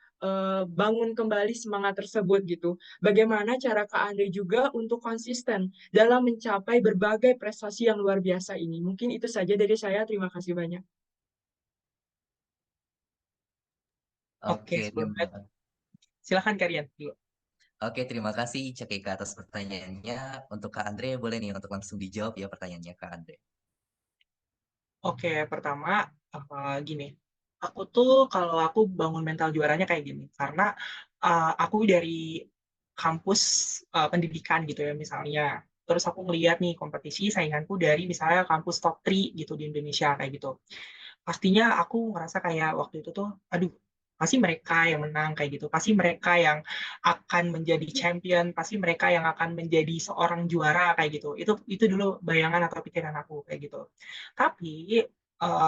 bangun kembali semangat tersebut gitu. Bagaimana cara Kak Andre juga untuk konsisten dalam mencapai berbagai prestasi yang luar biasa ini. Mungkin itu saja dari saya. Terima kasih banyak. Oke, Oke, sebelumnya silahkan kalian dulu. terima kasih Cak Eka atas pertanyaannya. Untuk Kak Andre, boleh nih untuk langsung dijawab ya pertanyaannya Kak Andre. Oke, pertama gini, aku tuh kalau aku bangun mental juaranya kayak gini, karena aku dari kampus pendidikan gitu ya misalnya, terus aku ngeliat nih kompetisi sainganku dari misalnya kampus top 3 gitu di Indonesia kayak gitu. Pastinya aku ngerasa kayak waktu itu tuh, aduh, pasti mereka yang menang kayak gitu, pasti mereka yang akan menjadi champion, pasti mereka yang akan menjadi seorang juara kayak gitu. Itu dulu bayangan atau pikiran aku kayak gitu. Tapi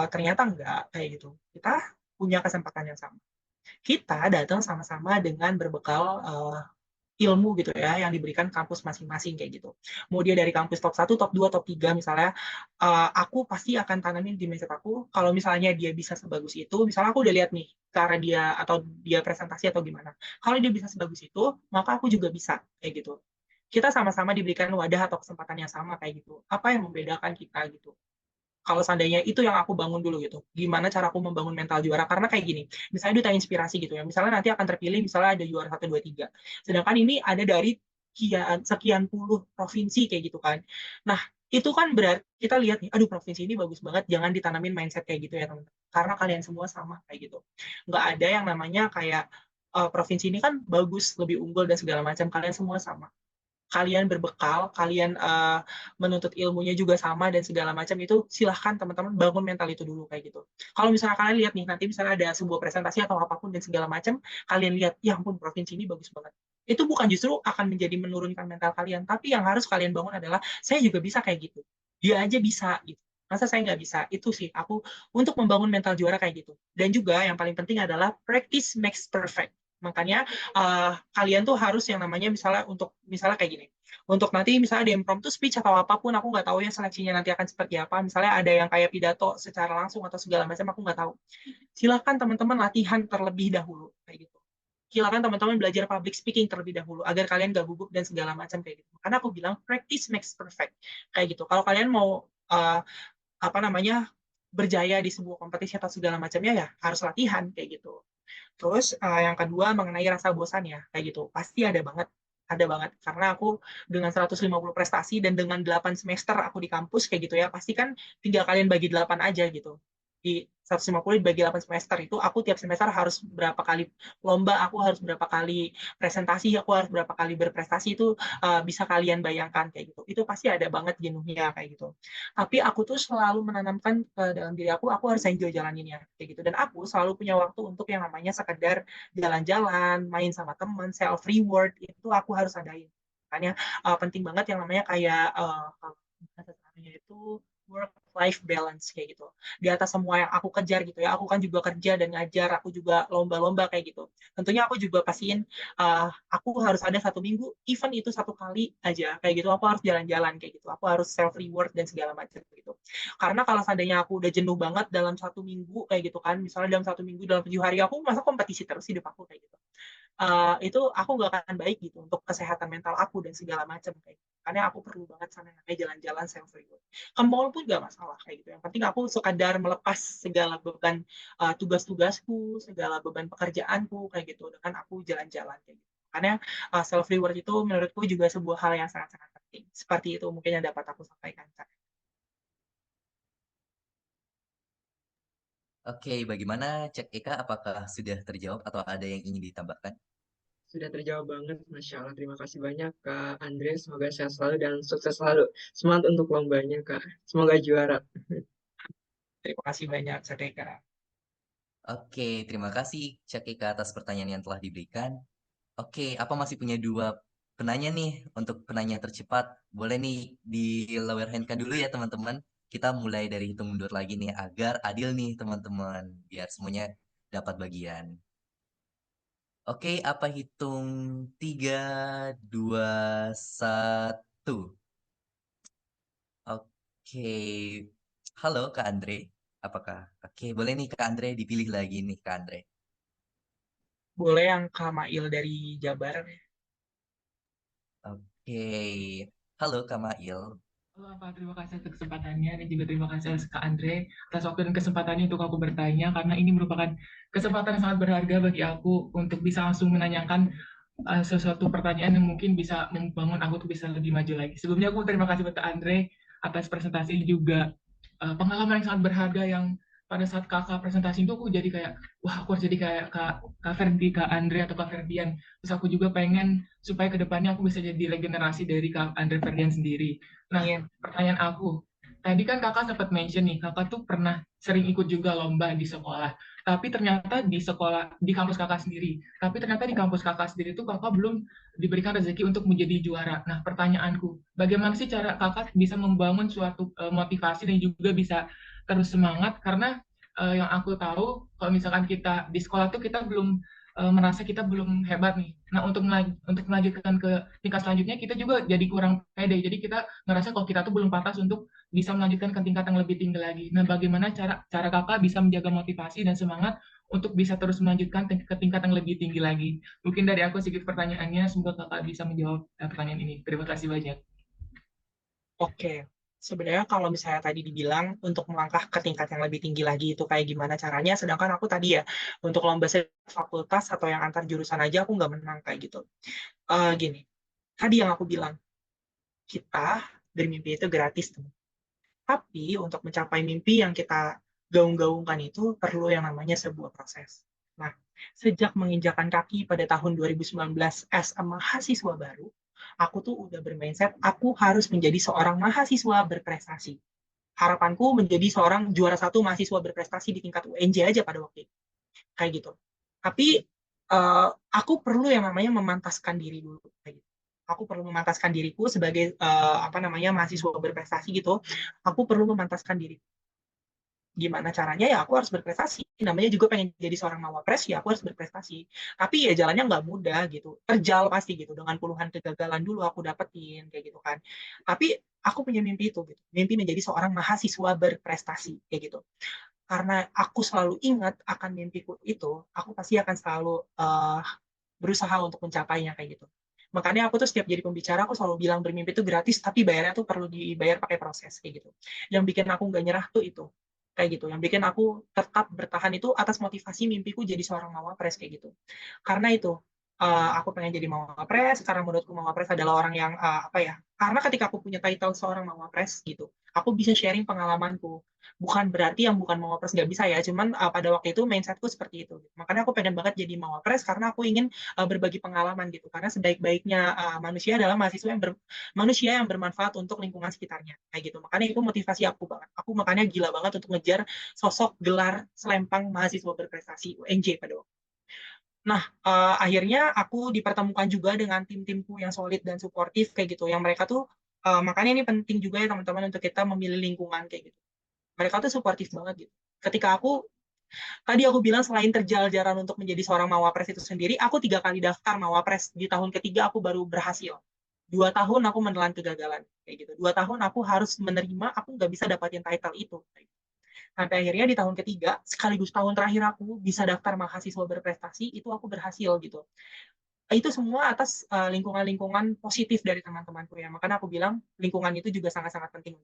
ternyata enggak kayak gitu. Kita punya kesempatan yang sama. Kita datang sama-sama dengan berbekal ilmu gitu ya yang diberikan kampus masing-masing kayak gitu. Mau dia dari kampus top 1, top 2, top 3 misalnya, aku pasti akan tanamin di mindset aku kalau misalnya dia bisa sebagus itu, misalnya aku udah lihat nih cara dia atau dia presentasi atau gimana. Kalau dia bisa sebagus itu, maka aku juga bisa kayak gitu. Kita sama-sama diberikan wadah atau kesempatan yang sama kayak gitu. Apa yang membedakan kita gitu? Kalau seandainya itu yang aku bangun dulu gitu, gimana cara aku membangun mental juara, karena kayak gini, misalnya duta inspirasi gitu ya, misalnya nanti akan terpilih misalnya ada juara 1, 2, 3, sedangkan ini ada dari sekian puluh provinsi kayak gitu kan. Nah, itu kan berarti kita lihat nih, aduh provinsi ini bagus banget, jangan ditanamin mindset kayak gitu ya teman-teman, karena kalian semua sama kayak gitu. Nggak ada yang namanya kayak provinsi ini kan bagus, lebih unggul dan segala macam, kalian semua sama, kalian berbekal, kalian menuntut ilmunya juga sama dan segala macam, itu silahkan teman-teman bangun mental itu dulu kayak gitu. Kalau misalnya kalian lihat nih nanti misalnya ada sebuah presentasi atau apapun dan segala macam, kalian lihat ya ampun provinsi ini bagus banget. Itu bukan justru akan menjadi menurunkan mental kalian, tapi yang harus kalian bangun adalah saya juga bisa kayak gitu. Dia aja bisa gitu. Masa saya nggak bisa? Itu sih aku untuk membangun mental juara kayak gitu. Dan juga yang paling penting adalah practice makes perfect. Makanya kalian tuh harus yang namanya misalnya untuk misalnya kayak gini, untuk nanti misalnya di impromptu speech atau apapun, aku nggak tahu ya seleksinya nanti akan seperti apa, misalnya ada yang kayak pidato secara langsung atau segala macam, aku nggak tahu. Silakan teman-teman latihan terlebih dahulu kayak gitu. Silakan teman-teman belajar public speaking terlebih dahulu agar kalian gak gugup dan segala macam kayak gitu, karena aku bilang practice makes perfect kayak gitu. Kalau kalian mau apa namanya berjaya di sebuah kompetisi atau segala macamnya, ya harus latihan kayak gitu. Terus yang kedua mengenai rasa bosan ya, kayak gitu. Pasti ada banget. Karena aku dengan 150 prestasi dan dengan 8 semester aku di kampus kayak gitu ya, pasti kan tinggal kalian bagi 8 aja gitu. Di 150 dibagi 8 semester itu, aku tiap semester harus berapa kali lomba, aku harus berapa kali presentasi, aku harus berapa kali berprestasi, itu bisa kalian bayangkan kayak gitu. Itu pasti ada banget jenuhnya kayak gitu. Tapi aku tuh selalu menanamkan ke dalam diri aku harus enjoy jalaninnya kayak gitu, dan aku selalu punya waktu untuk yang namanya sekedar jalan-jalan, main sama teman, self reward, itu aku harus adain. Makanya penting banget yang namanya kayak itu work life balance kayak gitu. Di atas semua yang aku kejar gitu ya, aku kan juga kerja dan ngajar, aku juga lomba-lomba kayak gitu. Tentunya aku juga pastiin aku harus ada 1 minggu, even itu 1 kali aja kayak gitu, aku harus jalan-jalan kayak gitu, aku harus self reward dan segala macam gitu. Karena kalau seandainya aku udah jenuh banget dalam 1 minggu kayak gitu kan, misalnya dalam 1 minggu, dalam 7 hari aku masa kompetisi terus hidup aku kayak gitu, itu aku nggak akan baik gitu untuk kesehatan mental aku dan segala macam kayak gitu. Karena aku perlu banget sama namanya jalan-jalan self reward. Ke mall pun nggak masalah kayak gitu. Yang penting aku sekadar melepas segala beban tugas-tugasku, segala beban pekerjaanku kayak gitu dengan aku jalan-jalan kayak gitu. Karena self reward itu menurutku juga sebuah hal yang sangat-sangat penting. Seperti itu mungkin yang dapat aku sampaikan. Oke, bagaimana Cak Eka? Apakah sudah terjawab atau ada yang ingin ditambahkan? Sudah terjawab banget, Masya Allah. Terima kasih banyak, Kak Andre. Semoga sehat selalu dan sukses selalu. Semangat untuk lombanya, Kak. Semoga juara. Terima kasih banyak, Sadeka. Oke, terima kasih Cak Eka atas pertanyaan yang telah diberikan. Oke, apa masih punya dua penanya nih, untuk penanya tercepat, boleh nih di lower hand-kan dulu ya teman-teman. Kita mulai dari hitung mundur lagi nih, agar adil nih teman-teman, biar semuanya dapat bagian. Oke, apa hitung 3, 2, 1. Oke, halo Kak Andre. Apakah? Oke, boleh nih Kak Andre dipilih lagi nih Kak Andre. Boleh yang Kak Mail dari Jabar. Oke, halo Kak Mail. Halo, Pak. Terima kasih atas kesempatannya dan juga terima kasih atas Kak Andre atas waktu dan kesempatannya untuk aku bertanya karena ini merupakan kesempatan yang sangat berharga bagi aku untuk bisa langsung menanyakan sesuatu pertanyaan yang mungkin bisa membangun aku tuh bisa lebih maju lagi. Sebelumnya aku terima kasih buat Kak Andre atas presentasi juga pengalaman yang sangat berharga yang pada saat kakak presentasi itu aku jadi kayak wah aku harus jadi kayak Kak Ferdi, Kak Andre atau Kak Ferdian. Terus aku juga pengen supaya kedepannya aku bisa jadi regenerasi dari Kak Andre Ferdian sendiri. Nah, Iya. pertanyaan aku, tadi kan kakak sempat mention nih, kakak tuh pernah sering ikut juga lomba di sekolah. Tapi ternyata di sekolah, di kampus kakak sendiri. Tapi ternyata di kampus kakak sendiri tuh kakak belum diberikan rezeki untuk menjadi juara. Nah, pertanyaanku, bagaimana sih cara kakak bisa membangun suatu motivasi dan juga bisa terus semangat? Karena yang aku tahu, kalau misalkan kita di sekolah tuh kita belum merasa kita belum hebat nih. Nah, untuk melanjutkan ke tingkat selanjutnya kita juga jadi kurang pede. Jadi kita ngerasa kalau kita tuh belum pantas untuk bisa melanjutkan ke tingkat yang lebih tinggi lagi. Nah, bagaimana cara cara kakak bisa menjaga motivasi dan semangat untuk bisa terus melanjutkan ke tingkat yang lebih tinggi lagi? Mungkin dari aku sedikit pertanyaannya, semoga kakak bisa menjawab pertanyaan ini. Terima kasih banyak. Oke, sebenarnya kalau misalnya tadi dibilang untuk melangkah ke tingkat yang lebih tinggi lagi itu kayak gimana caranya, sedangkan aku tadi ya untuk lomba fakultas atau yang antar jurusan aja aku nggak menang kayak gitu. Gini, tadi yang aku bilang, kita bermimpi itu gratis, teman. Tapi untuk mencapai mimpi yang kita gaung-gaungkan itu perlu yang namanya sebuah proses. Nah, sejak menginjakan kaki pada tahun 2019 as a mahasiswa baru, aku tuh udah bermindset aku harus menjadi seorang mahasiswa berprestasi. Harapanku menjadi seorang juara satu mahasiswa berprestasi di tingkat UNJ aja pada waktu itu. Kayak gitu. Tapi aku perlu yang namanya memantaskan diri dulu. Kayak gitu. Aku perlu memantaskan diriku sebagai apa namanya mahasiswa berprestasi gitu. Aku perlu memantaskan diri. Gimana caranya ya aku harus berprestasi. Namanya juga pengen jadi seorang mawapres ya aku harus berprestasi. Tapi ya jalannya nggak mudah gitu. Terjal pasti gitu dengan puluhan kegagalan dulu aku dapetin kayak gitu kan. Tapi aku punya mimpi itu gitu. Mimpi menjadi seorang mahasiswa berprestasi kayak gitu. Karena aku selalu ingat akan mimpiku itu, aku pasti akan selalu berusaha untuk mencapainya kayak gitu. Makanya aku tuh setiap jadi pembicara aku selalu bilang bermimpi itu gratis, tapi bayarnya tuh perlu dibayar pakai proses kayak gitu. Yang bikin aku nggak nyerah tuh itu kayak gitu. Yang bikin aku tetap bertahan itu atas motivasi mimpiku jadi seorang mawapres kayak gitu. Karena itu aku pengen jadi mawapres karena menurutku mawapres adalah orang yang apa ya? Karena ketika aku punya title seorang mawapres gitu, aku bisa sharing pengalamanku. Bukan berarti yang bukan mawapres nggak bisa ya, cuman pada waktu itu mindsetku seperti itu. Makanya aku pengen banget jadi mawapres karena aku ingin berbagi pengalaman gitu. Karena sebaik-baiknya manusia adalah manusia yang bermanfaat untuk lingkungan sekitarnya kayak gitu. Makanya itu motivasi aku banget. Aku makanya gila banget untuk ngejar sosok gelar selempang mahasiswa berprestasi UNJ pada waktu. Nah, akhirnya aku dipertemukan juga dengan tim-timku yang solid dan suportif kayak gitu. Yang mereka tuh makanya ini penting juga ya teman-teman untuk kita memilih lingkungan kayak gitu. Mereka tuh suportif banget gitu. Ketika tadi aku bilang selain terjal jalan untuk menjadi seorang mawapres itu sendiri, aku 3 kali daftar mawapres. Di tahun ketiga aku baru berhasil. 2 tahun aku menelan kegagalan kayak gitu. 2 tahun aku harus menerima aku nggak bisa dapatin title itu. Sampai akhirnya di tahun ketiga, sekaligus tahun terakhir aku bisa daftar mahasiswa berprestasi, itu aku berhasil gitu. Itu semua atas lingkungan-lingkungan positif dari teman-temanku ya. Makanya aku bilang lingkungan itu juga sangat-sangat penting.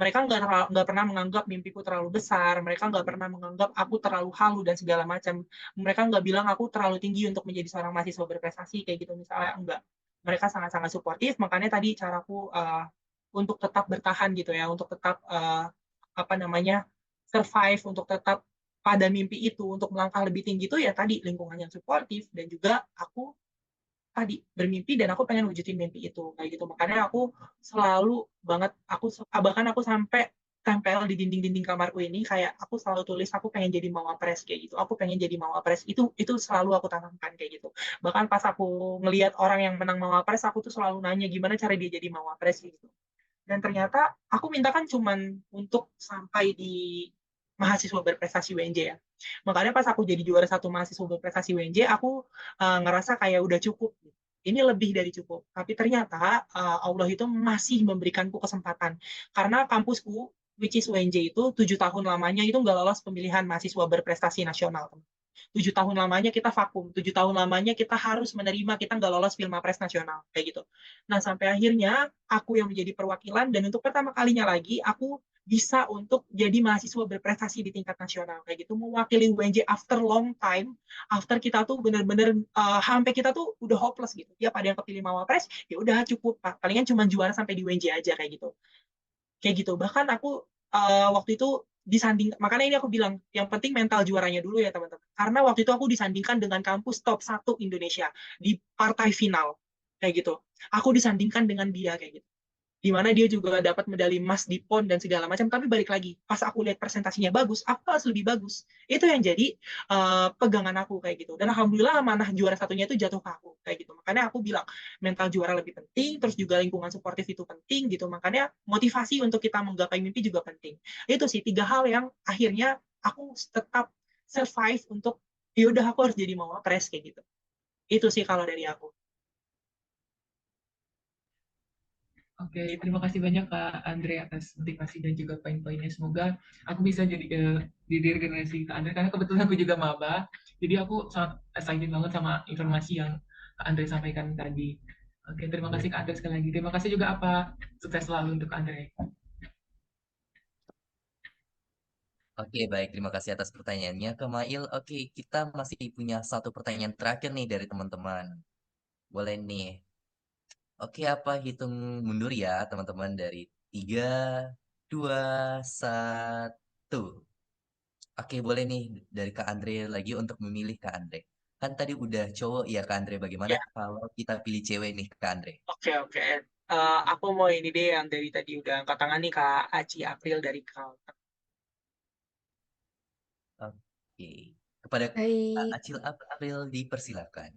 Mereka nggak pernah menganggap mimpiku terlalu besar, mereka nggak pernah menganggap aku terlalu halu dan segala macam. Mereka nggak bilang aku terlalu tinggi untuk menjadi seorang mahasiswa berprestasi kayak gitu misalnya, enggak. Mereka sangat-sangat suportif, makanya tadi caraku untuk tetap bertahan gitu ya, untuk tetap apa namanya survive, untuk tetap pada mimpi itu, untuk melangkah lebih tinggi itu ya tadi lingkungan yang suportif dan juga aku tadi bermimpi dan aku pengen wujudin mimpi itu kayak gitu. Makanya aku selalu banget bahkan aku sampai tempel di dinding-dinding kamarku ini, kayak aku selalu tulis aku pengen jadi mawapres kayak gitu, aku pengen jadi mawapres, itu selalu aku tanamkan kayak gitu. Bahkan pas aku ngelihat orang yang menang mawapres, aku tuh selalu nanya gimana cara dia jadi mawapres kayak gitu. Dan ternyata aku minta kan cuman untuk sampai di mahasiswa berprestasi UNJ ya. Makanya pas aku jadi juara satu mahasiswa berprestasi UNJ, aku ngerasa kayak udah cukup. Ini lebih dari cukup. Tapi ternyata Allah itu masih memberikanku kesempatan. Karena kampusku, which is UNJ itu 7 tahun lamanya itu nggak lolos pemilihan mahasiswa berprestasi nasional. 7 tahun lamanya kita vakum, 7 tahun lamanya kita harus menerima kita nggak lolos Pilmapres nasional kayak gitu. Nah sampai akhirnya aku yang menjadi perwakilan dan untuk pertama kalinya lagi aku bisa untuk jadi mahasiswa berprestasi di tingkat nasional kayak gitu, mewakili UNJ after long time, after kita tuh bener-bener sampai kita tuh udah hopeless gitu. Ya pada yang kepilih mawapres ya udah cukup Pak, palingan cuma juara sampai di UNJ aja kayak gitu. Bahkan aku waktu itu disanding, makanya ini aku bilang yang penting mental juaranya dulu ya teman-teman, karena waktu itu aku disandingkan dengan kampus top 1 Indonesia di partai final kayak gitu, aku disandingkan dengan dia kayak gitu, di mana dia juga dapat medali emas di PON dan segala macam. Tapi balik lagi, pas aku lihat presentasinya bagus, aku harus lebih bagus. Itu yang jadi pegangan aku kayak gitu. Dan alhamdulillah amanah juara satunya itu jatuh ke aku kayak gitu. Makanya aku bilang mental juara lebih penting, terus juga lingkungan suportif itu penting gitu. Makanya motivasi untuk kita menggapai mimpi juga penting. Itu sih 3 hal yang akhirnya aku tetap survive untuk yaudah aku harus jadi mawapres kayak gitu. Itu sih kalau dari aku. Oke, terima kasih banyak Kak Andre atas motivasi dan juga poin-poinnya. Semoga aku bisa jadi di diri generasi Kak Andre, karena kebetulan aku juga maba. Jadi aku sangat excited banget sama informasi yang Kak Andre sampaikan tadi. Oke, terima kasih Kak Andre sekali lagi. Terima kasih juga apa. Sukses selalu untuk Kak Andre. Oke, baik. Terima kasih atas pertanyaannya, Kamail. Oke, kita masih punya satu pertanyaan terakhir nih dari teman-teman. Boleh nih. Oke, apa hitung mundur ya, teman-teman, dari 3, 2, 1. Oke, boleh nih dari Kak Andre lagi untuk memilih Kak Andre. Kan tadi udah cowok ya Kak Andre, bagaimana Ya, kalau kita pilih cewek nih Kak Andre? oke, oke. Aku mau ini deh yang dari tadi udah angkat tangan nih Kak Aci April dari Kalteng. Oke, kepada Kak Baik, Acil April dipersilakan.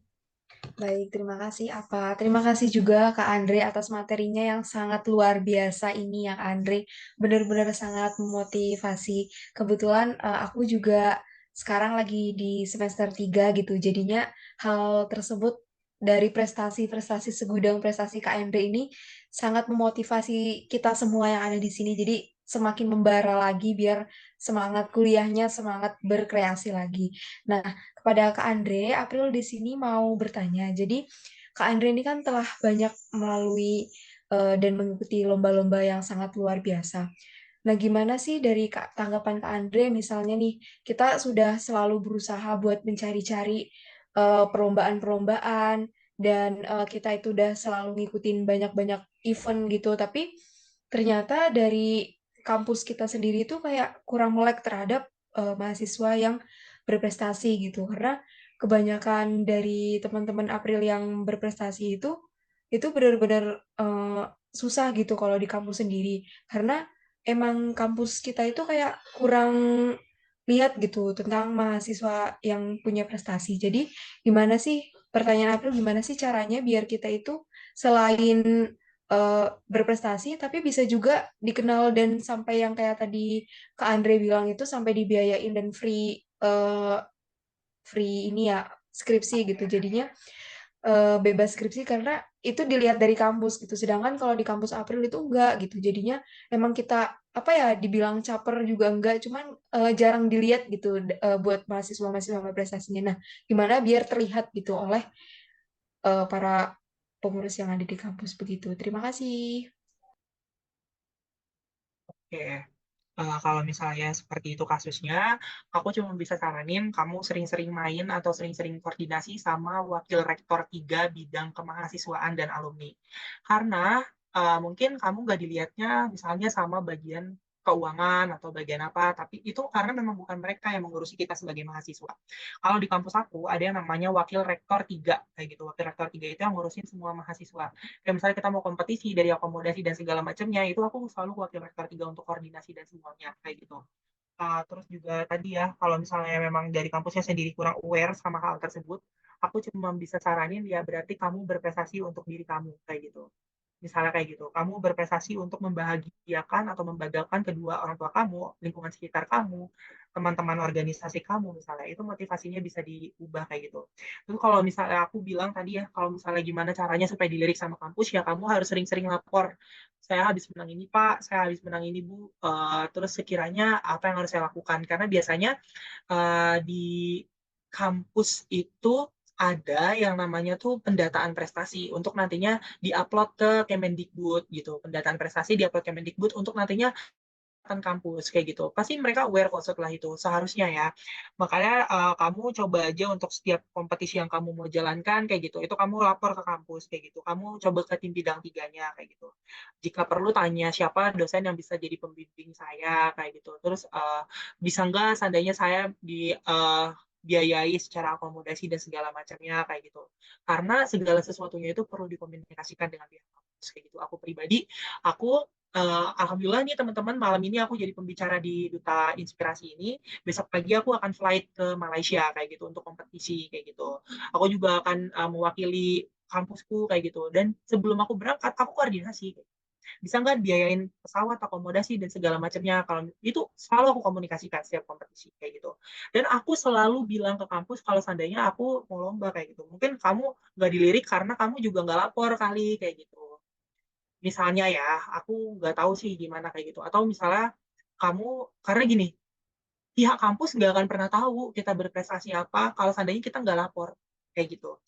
baik. Terima kasih apa. Terima kasih juga Kak Andre atas materinya yang sangat luar biasa ini yang Andre benar-benar sangat memotivasi. Kebetulan aku juga sekarang lagi di semester 3 gitu. Jadinya hal tersebut dari prestasi-prestasi segudang prestasi Kak Andre ini sangat memotivasi kita semua yang ada di sini. Jadi semakin membara lagi biar semangat kuliahnya, semangat berkreasi lagi. Nah, kepada Kak Andre, April di sini mau bertanya. Jadi, Kak Andre ini kan telah banyak melalui dan mengikuti lomba-lomba yang sangat luar biasa. Nah, gimana sih dari tanggapan Kak Andre, misalnya nih, kita sudah selalu berusaha buat mencari-cari perlombaan-perlombaan, dan kita itu udah selalu ngikutin banyak-banyak event gitu, tapi ternyata dari kampus kita sendiri itu kayak kurang melek terhadap mahasiswa yang berprestasi gitu, karena kebanyakan dari teman-teman April yang berprestasi itu benar-benar susah gitu kalau di kampus sendiri, karena emang kampus kita itu kayak kurang lihat gitu tentang mahasiswa yang punya prestasi. Jadi gimana sih, pertanyaan April, gimana sih caranya biar kita itu selain berprestasi tapi bisa juga dikenal dan sampai yang kayak tadi Kak Andre bilang itu sampai dibiayain dan free ini ya skripsi gitu. Jadinya bebas skripsi karena itu dilihat dari kampus gitu. Sedangkan kalau di kampus April itu enggak gitu. Jadinya emang kita apa ya dibilang caper juga enggak, cuman jarang dilihat gitu buat mahasiswa-mahasiswa berprestasinya. Nah, gimana biar terlihat gitu oleh para pengurus yang ada di kampus begitu. Terima kasih. Oke. Kalau misalnya seperti itu kasusnya, aku cuma bisa saranin kamu sering-sering main atau sering-sering koordinasi sama wakil rektor 3 bidang kemahasiswaan dan alumni. Karena mungkin kamu nggak dilihatnya misalnya sama bagian keuangan atau bagian apa, tapi itu karena memang bukan mereka yang mengurusi kita sebagai mahasiswa. Kalau di kampus aku ada yang namanya wakil rektor 3 kayak gitu. Wakil rektor 3 itu yang ngurusin semua mahasiswa. Kayak misalnya kita mau kompetisi dari akomodasi dan segala macamnya, itu aku selalu wakil rektor 3 untuk koordinasi dan semuanya kayak gitu. Terus juga tadi ya, kalau misalnya memang dari kampusnya sendiri kurang aware sama hal tersebut, aku cuma bisa saranin ya berarti kamu berprestasi untuk diri kamu kayak gitu. Misalnya kayak gitu, kamu berprestasi untuk membahagiakan atau membanggakan kedua orang tua kamu, lingkungan sekitar kamu, teman-teman organisasi kamu misalnya, itu motivasinya bisa diubah kayak gitu. Terus kalau misalnya aku bilang tadi ya, kalau misalnya gimana caranya supaya dilirik sama kampus, ya kamu harus sering-sering lapor. Saya habis menang ini Pak, saya habis menang ini Bu, terus sekiranya apa yang harus saya lakukan? Karena biasanya di kampus itu ada yang namanya tuh pendataan prestasi untuk nantinya diupload ke Kemendikbud gitu. Pendataan prestasi diupload ke Kemendikbud untuk nantinya akan kampus kayak gitu. Pasti mereka aware kok setelah itu, seharusnya ya. Makanya kamu coba aja untuk setiap kompetisi yang kamu mau jalankan kayak gitu, itu kamu lapor ke kampus kayak gitu. Kamu coba ke tim bidang tiganya kayak gitu. Jika perlu tanya siapa dosen yang bisa jadi pembimbing saya kayak gitu. Terus bisa nggak seandainya saya di biayai secara akomodasi dan segala macamnya kayak gitu. Karena segala sesuatunya itu perlu dikomunikasikan dengan pihak kampus kayak gitu. Aku pribadi, aku alhamdulillah nih teman-teman, malam ini aku jadi pembicara di Duta Inspirasi ini. Besok pagi aku akan flight ke Malaysia kayak gitu untuk kompetisi kayak gitu. Aku juga akan mewakili kampusku kayak gitu. Dan sebelum aku berangkat, aku koordinasi. Bisa nggak biayain pesawat, akomodasi, dan segala macamnya. Kalau itu selalu aku komunikasikan setiap kompetisi kayak gitu. Dan aku selalu bilang ke kampus kalau seandainya aku mau lomba kayak gitu. Mungkin kamu nggak dilirik karena kamu juga nggak lapor kali kayak gitu. Misalnya ya, aku nggak tahu sih gimana kayak gitu. Atau misalnya kamu, karena gini, pihak kampus nggak akan pernah tahu kita berprestasi apa kalau seandainya kita nggak lapor kayak gitu.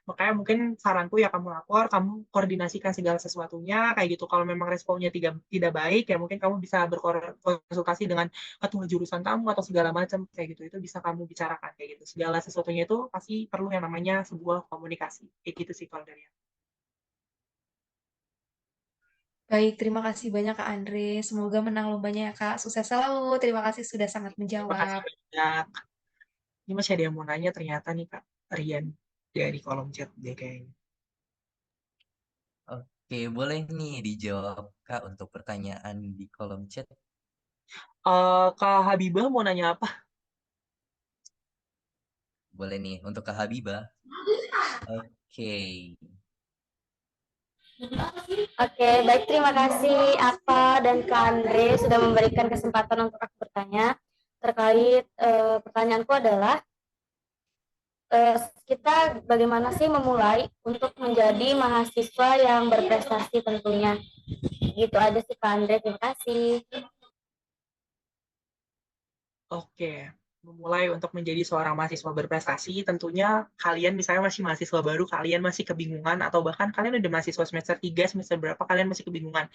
Makanya mungkin saranku ya kamu lapor, kamu koordinasikan segala sesuatunya kayak gitu. Kalau memang responnya tidak tidak baik ya mungkin kamu bisa berkonsultasi dengan ketua jurusan kamu atau segala macam kayak gitu. Itu bisa kamu bicarakan kayak gitu. Segala sesuatunya itu pasti perlu yang namanya sebuah komunikasi. Kayak gitu sih kalau dari aku. Baik, terima kasih banyak Kak Andre. Semoga menang lombanya ya Kak. Sukses selalu. Terima kasih sudah sangat Terima kasih menjawab. banyak. Ini masih ada yang mau nanya ternyata nih Kak Rian dari kolom chat dia kayaknya. Oke, boleh nih dijawab Kak untuk pertanyaan di kolom chat. Kak Habibah mau nanya apa? Boleh nih untuk Kak Habibah. Oke. Oke, baik, terima kasih Apa dan Kak Andre sudah memberikan kesempatan untuk aku bertanya. Terkait pertanyaanku adalah kita bagaimana sih memulai untuk menjadi mahasiswa yang berprestasi tentunya. Gitu aja sih Kak Andre, terima kasih. Oke, memulai untuk menjadi seorang mahasiswa berprestasi, tentunya kalian misalnya masih mahasiswa baru, kalian masih kebingungan, atau bahkan kalian udah mahasiswa semester 3, semester berapa, kalian masih kebingungan.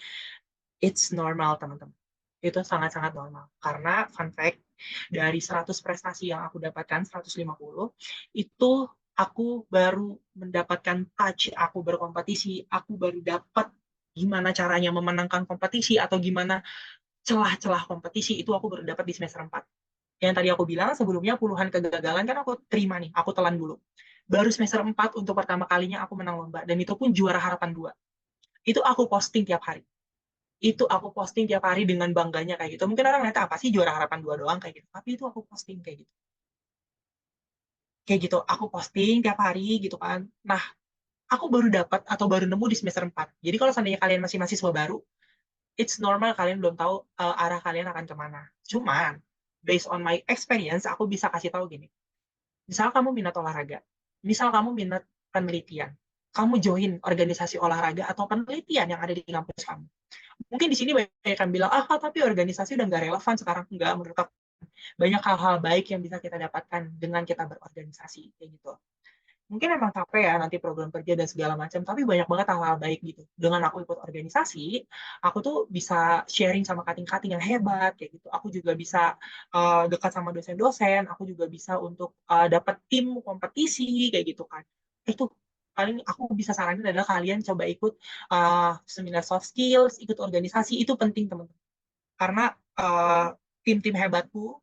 It's normal, teman-teman. Itu sangat-sangat normal. Karena, fun fact, dari 100 prestasi yang aku dapatkan, 150, itu aku baru mendapatkan touch, aku berkompetisi, aku baru dapat gimana caranya memenangkan kompetisi, atau gimana celah-celah kompetisi, itu aku baru dapat di semester 4. Yang tadi aku bilang sebelumnya puluhan kegagalan kan aku terima nih, aku telan dulu. Baru semester 4 untuk pertama kalinya aku menang lomba, dan itu pun juara harapan 2. Itu aku posting tiap hari. Itu aku posting tiap hari dengan bangganya kayak gitu. Mungkin orang ngeliat apa sih juara harapan 2 doang kayak gitu. Tapi itu aku posting kayak gitu. Kayak gitu, aku posting tiap hari gitu kan. Nah, aku baru dapat atau baru nemu di semester 4. Jadi kalau seandainya kalian masih mahasiswa baru, it's normal kalian belum tahu arah kalian akan kemana. Cuman, based on my experience, aku bisa kasih tahu gini. Misal kamu minat olahraga, misal kamu minat penelitian, kamu join organisasi olahraga atau penelitian yang ada di kampus kamu. Mungkin di sini banyak yang bilang, tapi organisasi udah nggak relevan sekarang. Nggak, menurut aku. Banyak hal-hal baik yang bisa kita dapatkan dengan kita berorganisasi. Kayak gitu. Mungkin emang capek ya nanti program kerja dan segala macam, tapi banyak banget hal-hal baik gitu. Dengan aku ikut organisasi, aku tuh bisa sharing sama kating-kating yang hebat kayak gitu. Aku juga bisa dekat sama dosen-dosen, aku juga bisa untuk dapat tim kompetisi kayak gitu kan. Itu paling aku bisa saranin adalah kalian coba ikut seminar soft skills, ikut organisasi, itu penting teman-teman. Karena eh, tim-tim hebatku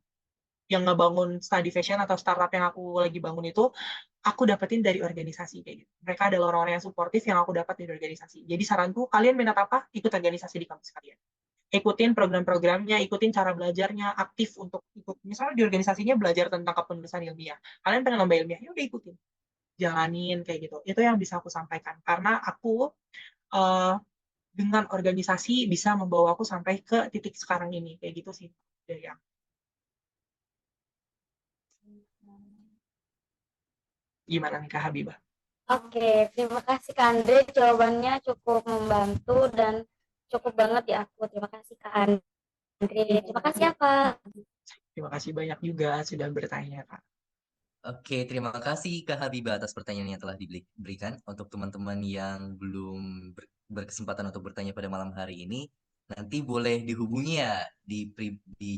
yang ngebangun study fashion atau startup yang aku lagi bangun itu aku dapetin dari organisasi kayak gitu. Mereka adalah orang-orang yang suportif yang aku dapat dari organisasi. Jadi saranku, kalian minat apa? Ikut organisasi di kampus kalian. Ikutin program-programnya, ikutin cara belajarnya, aktif untuk ikut. Misalnya di organisasinya belajar tentang kepenulisan ilmiah. Kalian pengen lomba ilmiah, ya udah ikutin. Jalanin kayak gitu. Itu yang bisa aku sampaikan. Karena aku eh, dengan organisasi bisa membawa aku sampai ke titik sekarang ini. Kayak gitu sih dari aku. Gimana nih Kak Habibah? Oke, terima kasih Kak Andre. Jawabannya cukup membantu dan cukup banget ya aku. Terima kasih Kak Andre. Terima kasih ya Kak. Terima kasih banyak juga sudah bertanya Kak. Oke, terima kasih Kak Habibah atas pertanyaan yang telah diberikan. Untuk teman-teman yang belum berkesempatan untuk bertanya pada malam hari ini, nanti boleh dihubungi ya di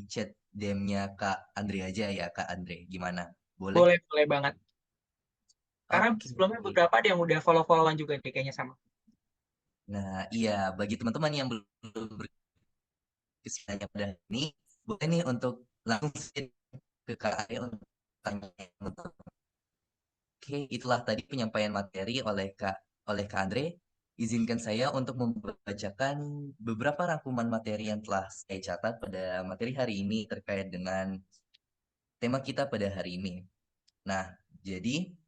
chat DM-nya Kak Andre aja ya, Kak Andre. Gimana? Boleh? Boleh, boleh banget. Karena Oke. sebelumnya beberapa ada yang udah follow-followan juga deh kayaknya sama. Nah, iya, bagi teman-teman yang belum berkesempatan pada hari ini, boleh nih untuk langsung ke Kak Andre untuk tanya. Oke, itulah tadi penyampaian materi oleh Kak Andre. Izinkan saya untuk membacakan beberapa rangkuman materi yang telah saya catat pada materi hari ini terkait dengan tema kita pada hari ini. Nah, jadi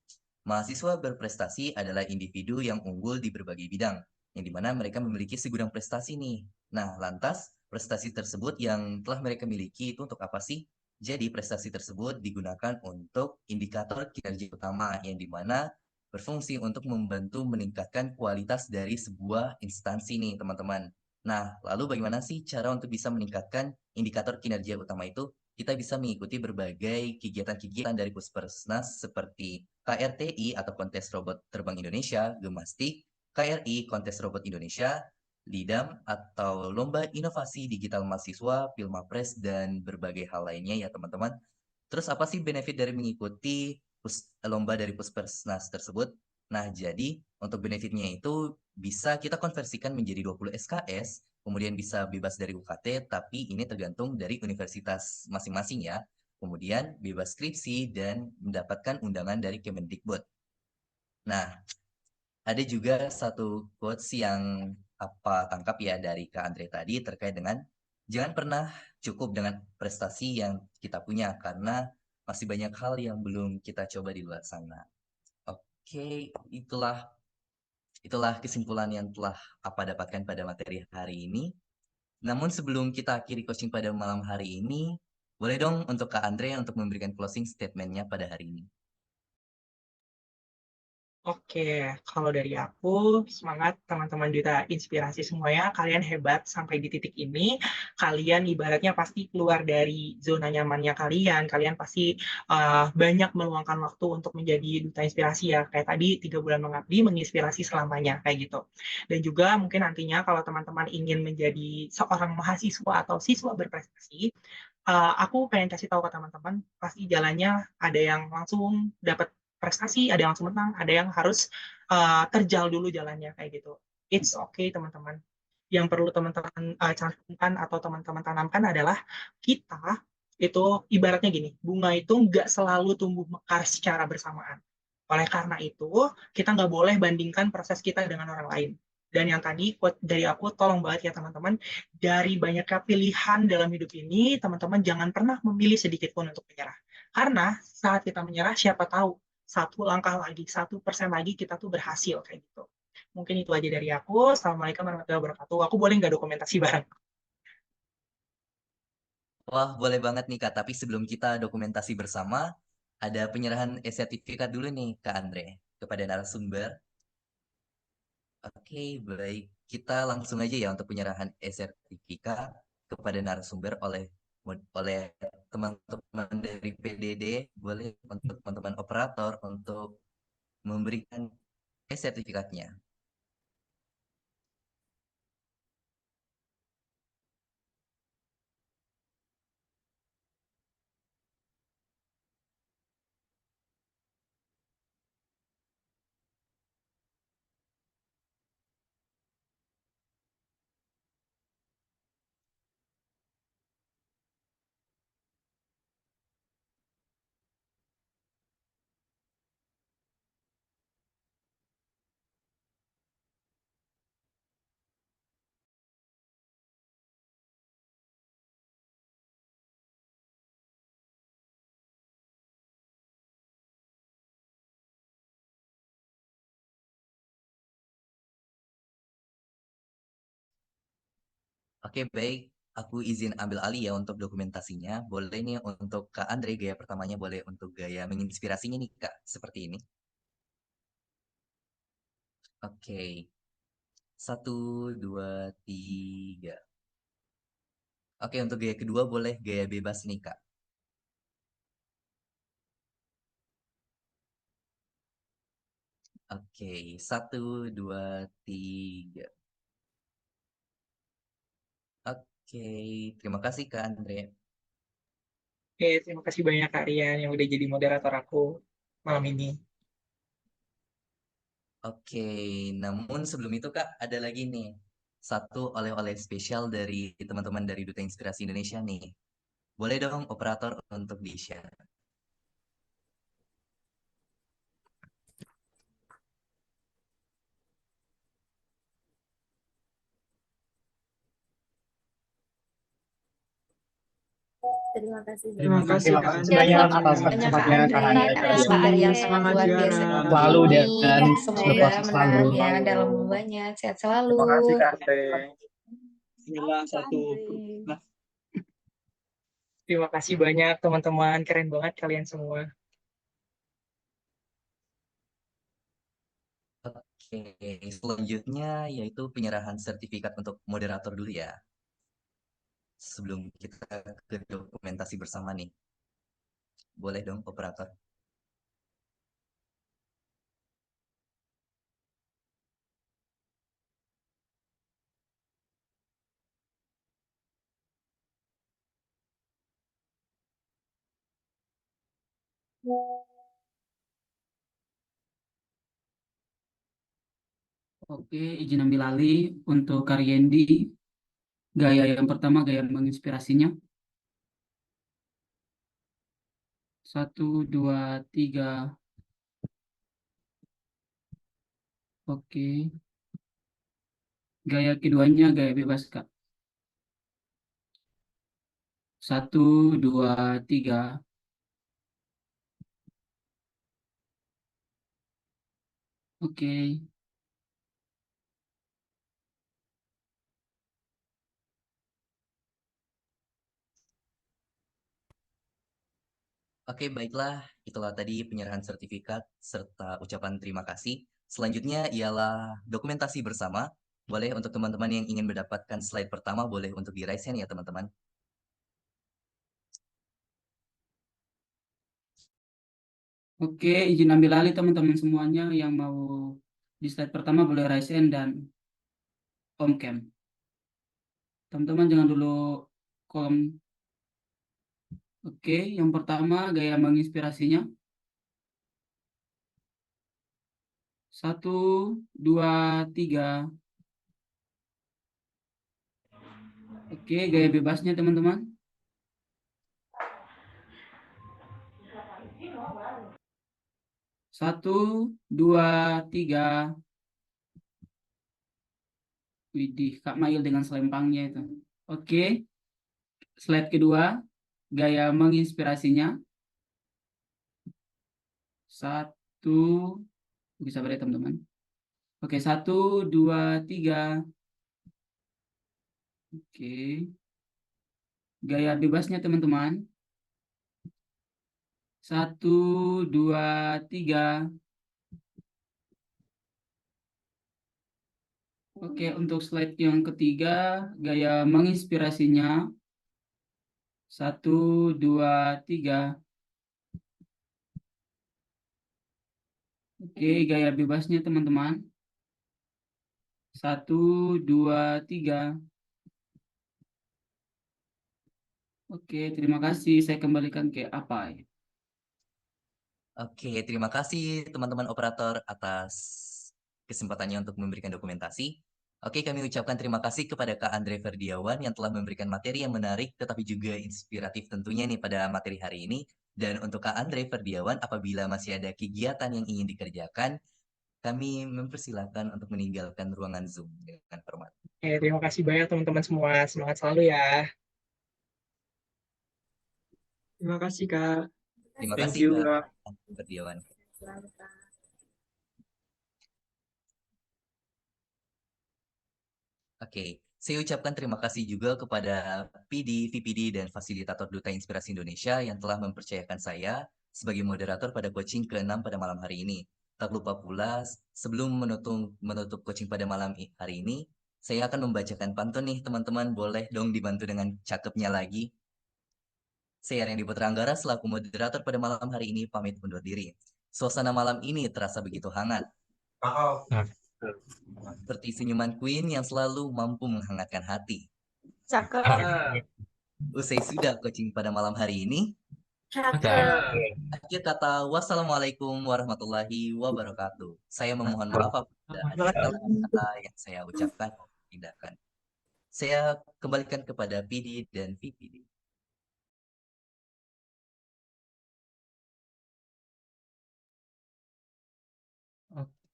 mahasiswa berprestasi adalah individu yang unggul di berbagai bidang, yang dimana mereka memiliki segudang prestasi nih. Nah, lantas prestasi tersebut yang telah mereka miliki itu untuk apa sih? Jadi prestasi tersebut digunakan untuk indikator kinerja utama yang dimana berfungsi untuk membantu meningkatkan kualitas dari sebuah instansi nih teman-teman. Nah, lalu bagaimana sih cara untuk bisa meningkatkan indikator kinerja utama itu? Kita bisa mengikuti berbagai kegiatan-kegiatan dari Puspersnas seperti KRTI atau Kontes Robot Terbang Indonesia, Gemastik, KRI Kontes Robot Indonesia, LIDAM atau Lomba Inovasi Digital Mahasiswa, Pilmapres, dan berbagai hal lainnya ya teman-teman. Terus apa sih benefit dari mengikuti lomba dari Puspersnas tersebut? Nah, jadi untuk benefitnya itu bisa kita konversikan menjadi 20 SKS, kemudian bisa bebas dari UKT, tapi ini tergantung dari universitas masing-masing ya. Kemudian bebas skripsi dan mendapatkan undangan dari Kemendikbud. Nah, ada juga satu quotes yang apa tangkap ya dari Kak Andre tadi terkait dengan jangan pernah cukup dengan prestasi yang kita punya karena masih banyak hal yang belum kita coba di luar sana. Oke, itulah itulah kesimpulan yang telah apa dapatkan pada materi hari ini. Namun sebelum kita akhiri coaching pada malam hari ini, boleh dong untuk Kak Andre untuk memberikan closing statement-nya pada hari ini. Oke, kalau dari aku, semangat teman-teman Duta Inspirasi semuanya. Kalian hebat sampai di titik ini. Kalian ibaratnya pasti keluar dari zona nyamannya kalian. Kalian pasti banyak meluangkan waktu untuk menjadi Duta Inspirasi ya. Kayak tadi, 3 bulan mengabdi, menginspirasi selamanya. Kayak gitu. Dan juga mungkin nantinya kalau teman-teman ingin menjadi seorang mahasiswa atau siswa berprestasi, aku pengen kasih tahu ke teman-teman, pasti jalannya ada yang langsung dapat prestasi, ada yang langsung menang, ada yang harus terjal dulu jalannya kayak gitu. It's okay teman-teman. Yang perlu teman-teman cantumkan atau teman-teman tanamkan adalah kita itu ibaratnya gini, bunga itu nggak selalu tumbuh mekar secara bersamaan. Oleh karena itu, kita nggak boleh bandingkan proses kita dengan orang lain. Dan yang tadi quote dari aku, tolong banget ya teman-teman, dari banyaknya pilihan dalam hidup ini, teman-teman jangan pernah memilih sedikit pun untuk menyerah. Karena saat kita menyerah, siapa tahu 1 langkah lagi, 1% lagi kita tuh berhasil kayak gitu. Mungkin itu aja dari aku. Assalamualaikum warahmatullahi wabarakatuh. Aku boleh nggak dokumentasi bareng? Wah, boleh banget nih Kak, tapi sebelum kita dokumentasi bersama, ada penyerahan sertifikat dulu nih Kak Andre kepada narasumber. Oke, baik. Kita langsung aja ya untuk penyerahan e-sertifikat kepada narasumber oleh teman-teman dari PDD, boleh untuk teman-teman operator untuk memberikan e-sertifikatnya. Oke, baik. Aku izin ambil alih ya untuk dokumentasinya. Boleh nih untuk Kak Andre, gaya pertamanya boleh untuk gaya menginspirasinya nih, Kak. Seperti ini. Oke. 1, 2, 3. Oke, untuk gaya kedua boleh gaya bebas nih, Kak. Oke, 1, 2, 3. Oke, terima kasih Kak Andre. Oke, terima kasih banyak Kak Rian yang udah jadi moderator aku malam ini. Oke, namun sebelum itu Kak, ada lagi nih. Satu oleh-oleh spesial dari teman-teman dari Duta Inspirasi Indonesia nih. Boleh dong operator untuk di-share. Terima kasih Terima banyak. kasih Kak Kasih Andre. banyak Terima atas kasih banyak Kak kesempatannya Kak Andre Hana atas tadi. PR yang sangat Semangat luar juara. biasa Selalu ini. dan Semoga sukses selalu. menang ya dalam lomba-lombanya. Sehat selalu. Terima kasih Kak Andre. Inilah satu. Nah, terima kasih banyak teman-teman, keren banget kalian semua. Oke, selanjutnya yaitu penyerahan sertifikat untuk moderator dulu ya. Sebelum kita ke dokumentasi bersama nih. Boleh dong operator. Oke, izin ambil alih untuk Karyendi. Gaya yang pertama, gaya menginspirasinya. 1, 2, 3. Oke. Gaya keduanya, gaya bebas, Kak. 1, 2, 3. Oke. Oke, baiklah. Itulah tadi penyerahan sertifikat serta ucapan terima kasih. Selanjutnya ialah dokumentasi bersama. Boleh untuk teman-teman yang ingin mendapatkan slide pertama, boleh untuk di raise hand ya teman-teman. Oke, izin ambil alih teman-teman semuanya yang mau di slide pertama boleh raise hand dan on cam. Teman-teman jangan dulu kolom. Oke, yang pertama gaya menginspirasinya. 1, 2, 3. Oke, gaya bebasnya teman-teman. 1, 2, 3. Widih, Kak Mail dengan selempangnya itu. Oke, slide kedua, gaya menginspirasinya. 1, bisa berarti teman-teman. Oke, 1, 2, 3. Oke, gaya bebasnya teman-teman. 1, 2, 3. Oke, untuk slide yang ketiga, gaya menginspirasinya. 1, 2, 3. Oke, gaya bebasnya teman-teman. 1, 2, 3. Oke, terima kasih. Saya kembalikan ke apa ya? Oke, terima kasih teman-teman operator atas kesempatannya untuk memberikan dokumentasi. Oke, kami ucapkan terima kasih kepada Kak Andre Ferdiawan yang telah memberikan materi yang menarik tetapi juga inspiratif tentunya nih pada materi hari ini. Dan untuk Kak Andre Ferdiawan, apabila masih ada kegiatan yang ingin dikerjakan, kami mempersilahkan untuk meninggalkan ruangan Zoom dengan hormat. Oke, terima kasih banyak teman-teman semua. Semangat selalu ya. Terima kasih Kak. Terima Thank kasih you, Kak Kak. Andre Ferdiawan. Selamat. Oke, Saya ucapkan terima kasih juga kepada PD, VPD, dan Fasilitator Duta Inspirasi Indonesia yang telah mempercayakan saya sebagai moderator pada coaching ke-6 pada malam hari ini. Tak lupa pula, sebelum menutup coaching pada malam hari ini, saya akan membacakan pantun nih teman-teman. Boleh dong dibantu dengan cakepnya lagi. Saya Randy Putra selaku moderator pada malam hari ini pamit undur diri. Suasana malam ini terasa begitu hangat, seperti senyuman Queen yang selalu mampu menghangatkan hati. Cakep. Usai sudah coaching pada malam hari ini, Cakep. akhir kata wassalamualaikum warahmatullahi wabarakatuh. Saya memohon maaf apabila ada kesalahan kata yang saya ucapkan maupun tindakan. Saya kembalikan kepada PD dan VPD.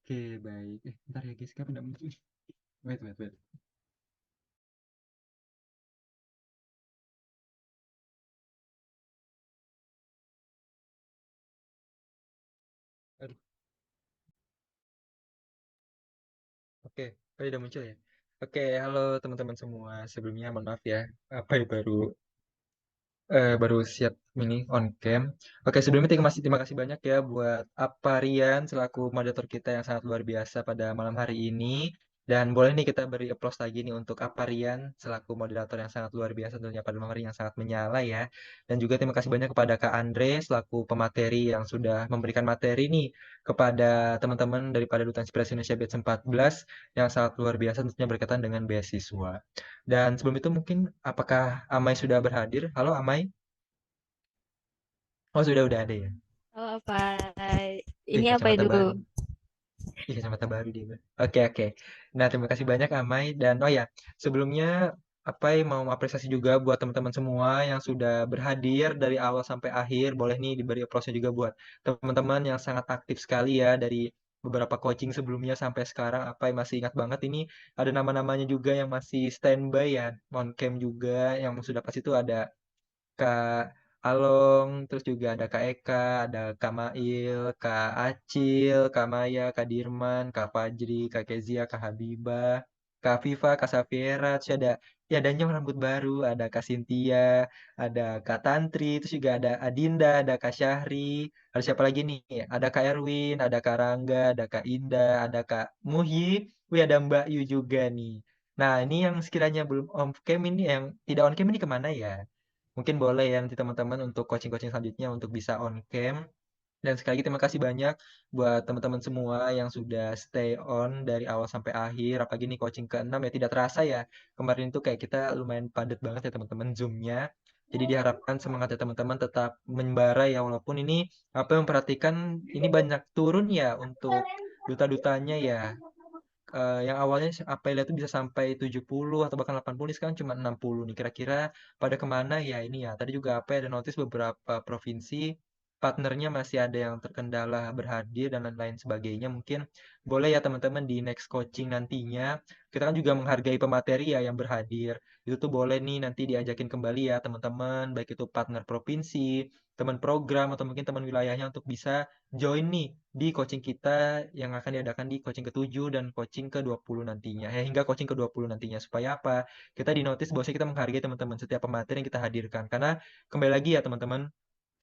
Oke, baik. Bentar ya guys, kenapa nggak muncul? Wait. Aduh. Oke, udah muncul ya? Oke, halo teman-teman semua. Sebelumnya mohon maaf ya, apa ya baru siap mini on cam. Oke, sebelumnya terima kasih banyak ya buat Aparian selaku moderator kita yang sangat luar biasa pada malam hari ini. Dan boleh nih kita beri applause lagi nih untuk Aparian selaku moderator yang sangat luar biasa tentunya pada malam hari yang sangat menyala ya. Dan juga terima kasih banyak kepada Kak Andre selaku pemateri yang sudah memberikan materi nih kepada teman-teman daripada Duta Inspirasi Indonesia Batch 14 yang sangat luar biasa tentunya berkaitan dengan beasiswa. Dan sebelum itu mungkin apakah Amai sudah berhadir? Halo Amai? Oh udah ada ya. Oh, apa? Ini apa Kacamata dulu? baru. Kacamata baru dia. Oke. Nah terima kasih banyak Amai dan oh ya sebelumnya Apai mau apresiasi juga buat teman-teman semua yang sudah berhadir dari awal sampai akhir. Boleh nih diberi applause juga buat teman-teman yang sangat aktif sekali ya dari beberapa coaching sebelumnya sampai sekarang. Apai masih ingat banget ini ada nama-namanya juga yang masih standby ya on cam juga yang sudah pasti itu ada Kak Along, terus juga ada Kak Eka, ada Kak Mail, Kak Acil, Kak Maya, Kak Dirman, Kak Fajri, Kak Kezia, Kak Habibah, Kak Viva, Kak Safiera, terus ada ya ada yang rambut baru, ada Kak Cynthia, ada Kak Tantri, terus juga ada Adinda, ada Kak Syahri, ada siapa lagi nih? Ada Kak Erwin, ada Kak Rangga, ada Kak Indah, ada Kak Muhyi, wih ada Mbak Yu juga nih. Nah, ini yang sekiranya belum on cam ini yang tidak on cam ini kemana ya? Mungkin boleh ya nanti teman-teman untuk coaching-coaching selanjutnya untuk bisa on cam. Dan sekali lagi terima kasih banyak buat teman-teman semua yang sudah stay on dari awal sampai akhir. Apalagi nih coaching ke-6 ya tidak terasa ya. Kemarin itu kayak kita lumayan padat banget ya teman-teman Zoom-nya. Jadi diharapkan semangat ya teman-teman tetap membara ya walaupun ini apa yang memperhatikan ini banyak turun ya untuk duta-dutanya ya yang awalnya apa lihat itu bisa sampai 70 atau bahkan 80 ini sekarang cuma 60 nih. Kira-kira pada kemana ya ini ya. Tadi juga apa ada notice beberapa provinsi partnernya masih ada yang terkendala berhadir dan lain-lain sebagainya. Mungkin boleh ya teman-teman di next coaching nantinya. Kita kan juga menghargai pemateri ya yang berhadir. Itu tuh boleh nih nanti diajakin kembali ya teman-teman. Baik itu partner provinsi, teman program, atau mungkin teman wilayahnya untuk bisa join nih di coaching kita yang akan diadakan di coaching ke-7 dan coaching ke-20 nantinya. Ya, hingga coaching ke-20 nantinya. Supaya apa? Kita di notice bahwasanya kita menghargai teman-teman setiap pemateri yang kita hadirkan. Karena kembali lagi ya teman-teman,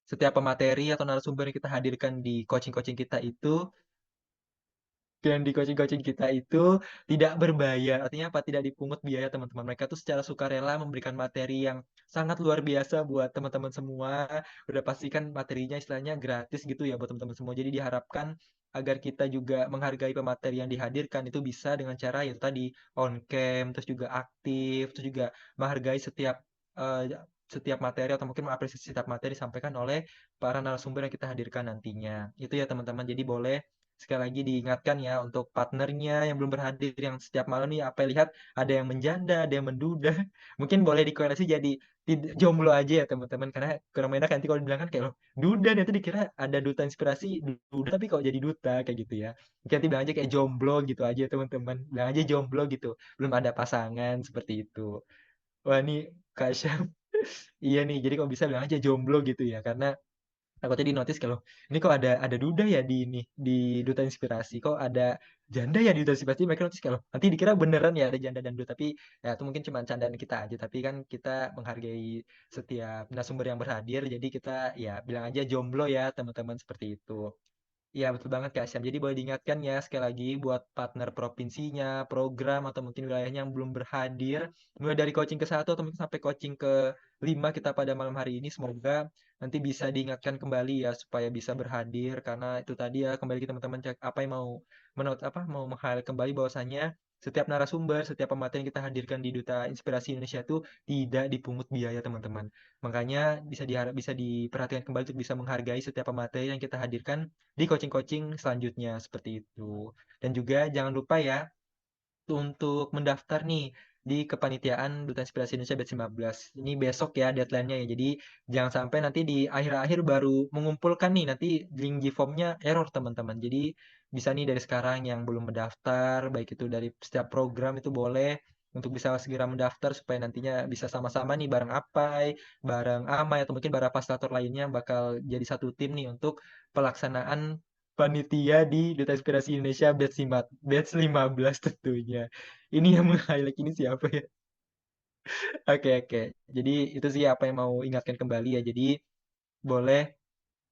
setiap pemateri atau narasumber yang kita hadirkan di coaching-coaching kita itu dan di coaching-coaching kita itu tidak berbayar. Artinya apa? Tidak dipungut biaya teman-teman. Mereka tuh secara sukarela memberikan materi yang sangat luar biasa buat teman-teman semua. Udah pastikan materinya istilahnya gratis gitu ya buat teman-teman semua. Jadi diharapkan agar kita juga menghargai pemateri yang dihadirkan itu bisa dengan cara yaitu tadi on cam, terus juga aktif, terus juga menghargai eh, setiap materi atau mungkin mengapresiasi setiap materi disampaikan oleh para narasumber yang kita hadirkan nantinya. Itu ya teman-teman. Jadi boleh sekali lagi diingatkan ya untuk partnernya yang belum berhadir yang setiap malam nih apa lihat ada yang menjanda, ada yang menduda. Mungkin boleh dikorelasi jadi jomblo aja ya teman-teman karena kurang enak nanti kalau dibilang kan kayak loh duda nih itu dikira ada duta inspirasi duda tapi kok jadi duta kayak gitu ya. Mungkin nanti bilang aja kayak jomblo gitu aja teman-teman. Bilang aja jomblo gitu. Belum ada pasangan seperti itu. Wah nih Kak Syam. Iya nih, jadi kalau bisa bilang aja jomblo gitu ya karena Takutnya di notice kalau ini kok ada duda ya di duta inspirasi, kok ada janda ya di duta inspirasi. Mereka notice kalau nanti dikira beneran ya ada janda dan duda, tapi ya itu mungkin cuma candaan kita aja. Tapi kan kita menghargai setiap narasumber yang berhadir, jadi kita ya bilang aja jomblo ya teman-teman, seperti itu. Iya betul banget Kak Syam. Jadi boleh diingatkan ya sekali lagi buat partner provinsinya, program atau mungkin wilayahnya yang belum berhadir, mulai dari coaching ke 1 atau mungkin sampai coaching ke 5 kita pada malam hari ini, semoga nanti bisa diingatkan kembali ya supaya bisa berhadir, karena itu tadi ya kembali ke teman-teman cek apa yang mau mau meng-highlight kembali bahwasannya setiap narasumber, setiap pemateri yang kita hadirkan di Duta Inspirasi Indonesia itu tidak dipungut biaya teman-teman. Makanya bisa diperhatikan kembali untuk bisa menghargai setiap pemateri yang kita hadirkan di coaching-coaching selanjutnya, seperti itu. Dan juga jangan lupa ya untuk mendaftar nih di kepanitiaan Duta Inspirasi Indonesia batch 15. Ini besok ya deadline-nya ya. Jadi jangan sampai nanti di akhir-akhir baru mengumpulkan nih, nanti link G-form-nya error teman-teman. Jadi bisa nih dari sekarang yang belum mendaftar, baik itu dari setiap program itu boleh untuk bisa segera mendaftar supaya nantinya bisa sama-sama nih bareng Apai, bareng Amai atau mungkin bareng fasilitator lainnya bakal jadi satu tim nih untuk pelaksanaan panitia di Duta Inspirasi Indonesia batch 15 tentunya. Ini yang meng-highlight ini siapa ya? Oke, oke. Jadi itu sih apa yang mau ingatkan kembali ya. Jadi boleh.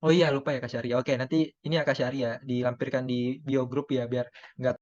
Oh iya lupa ya Kak Syari. Oke, nanti ini ya Kak Syari ya dilampirkan di bio grup ya biar nggak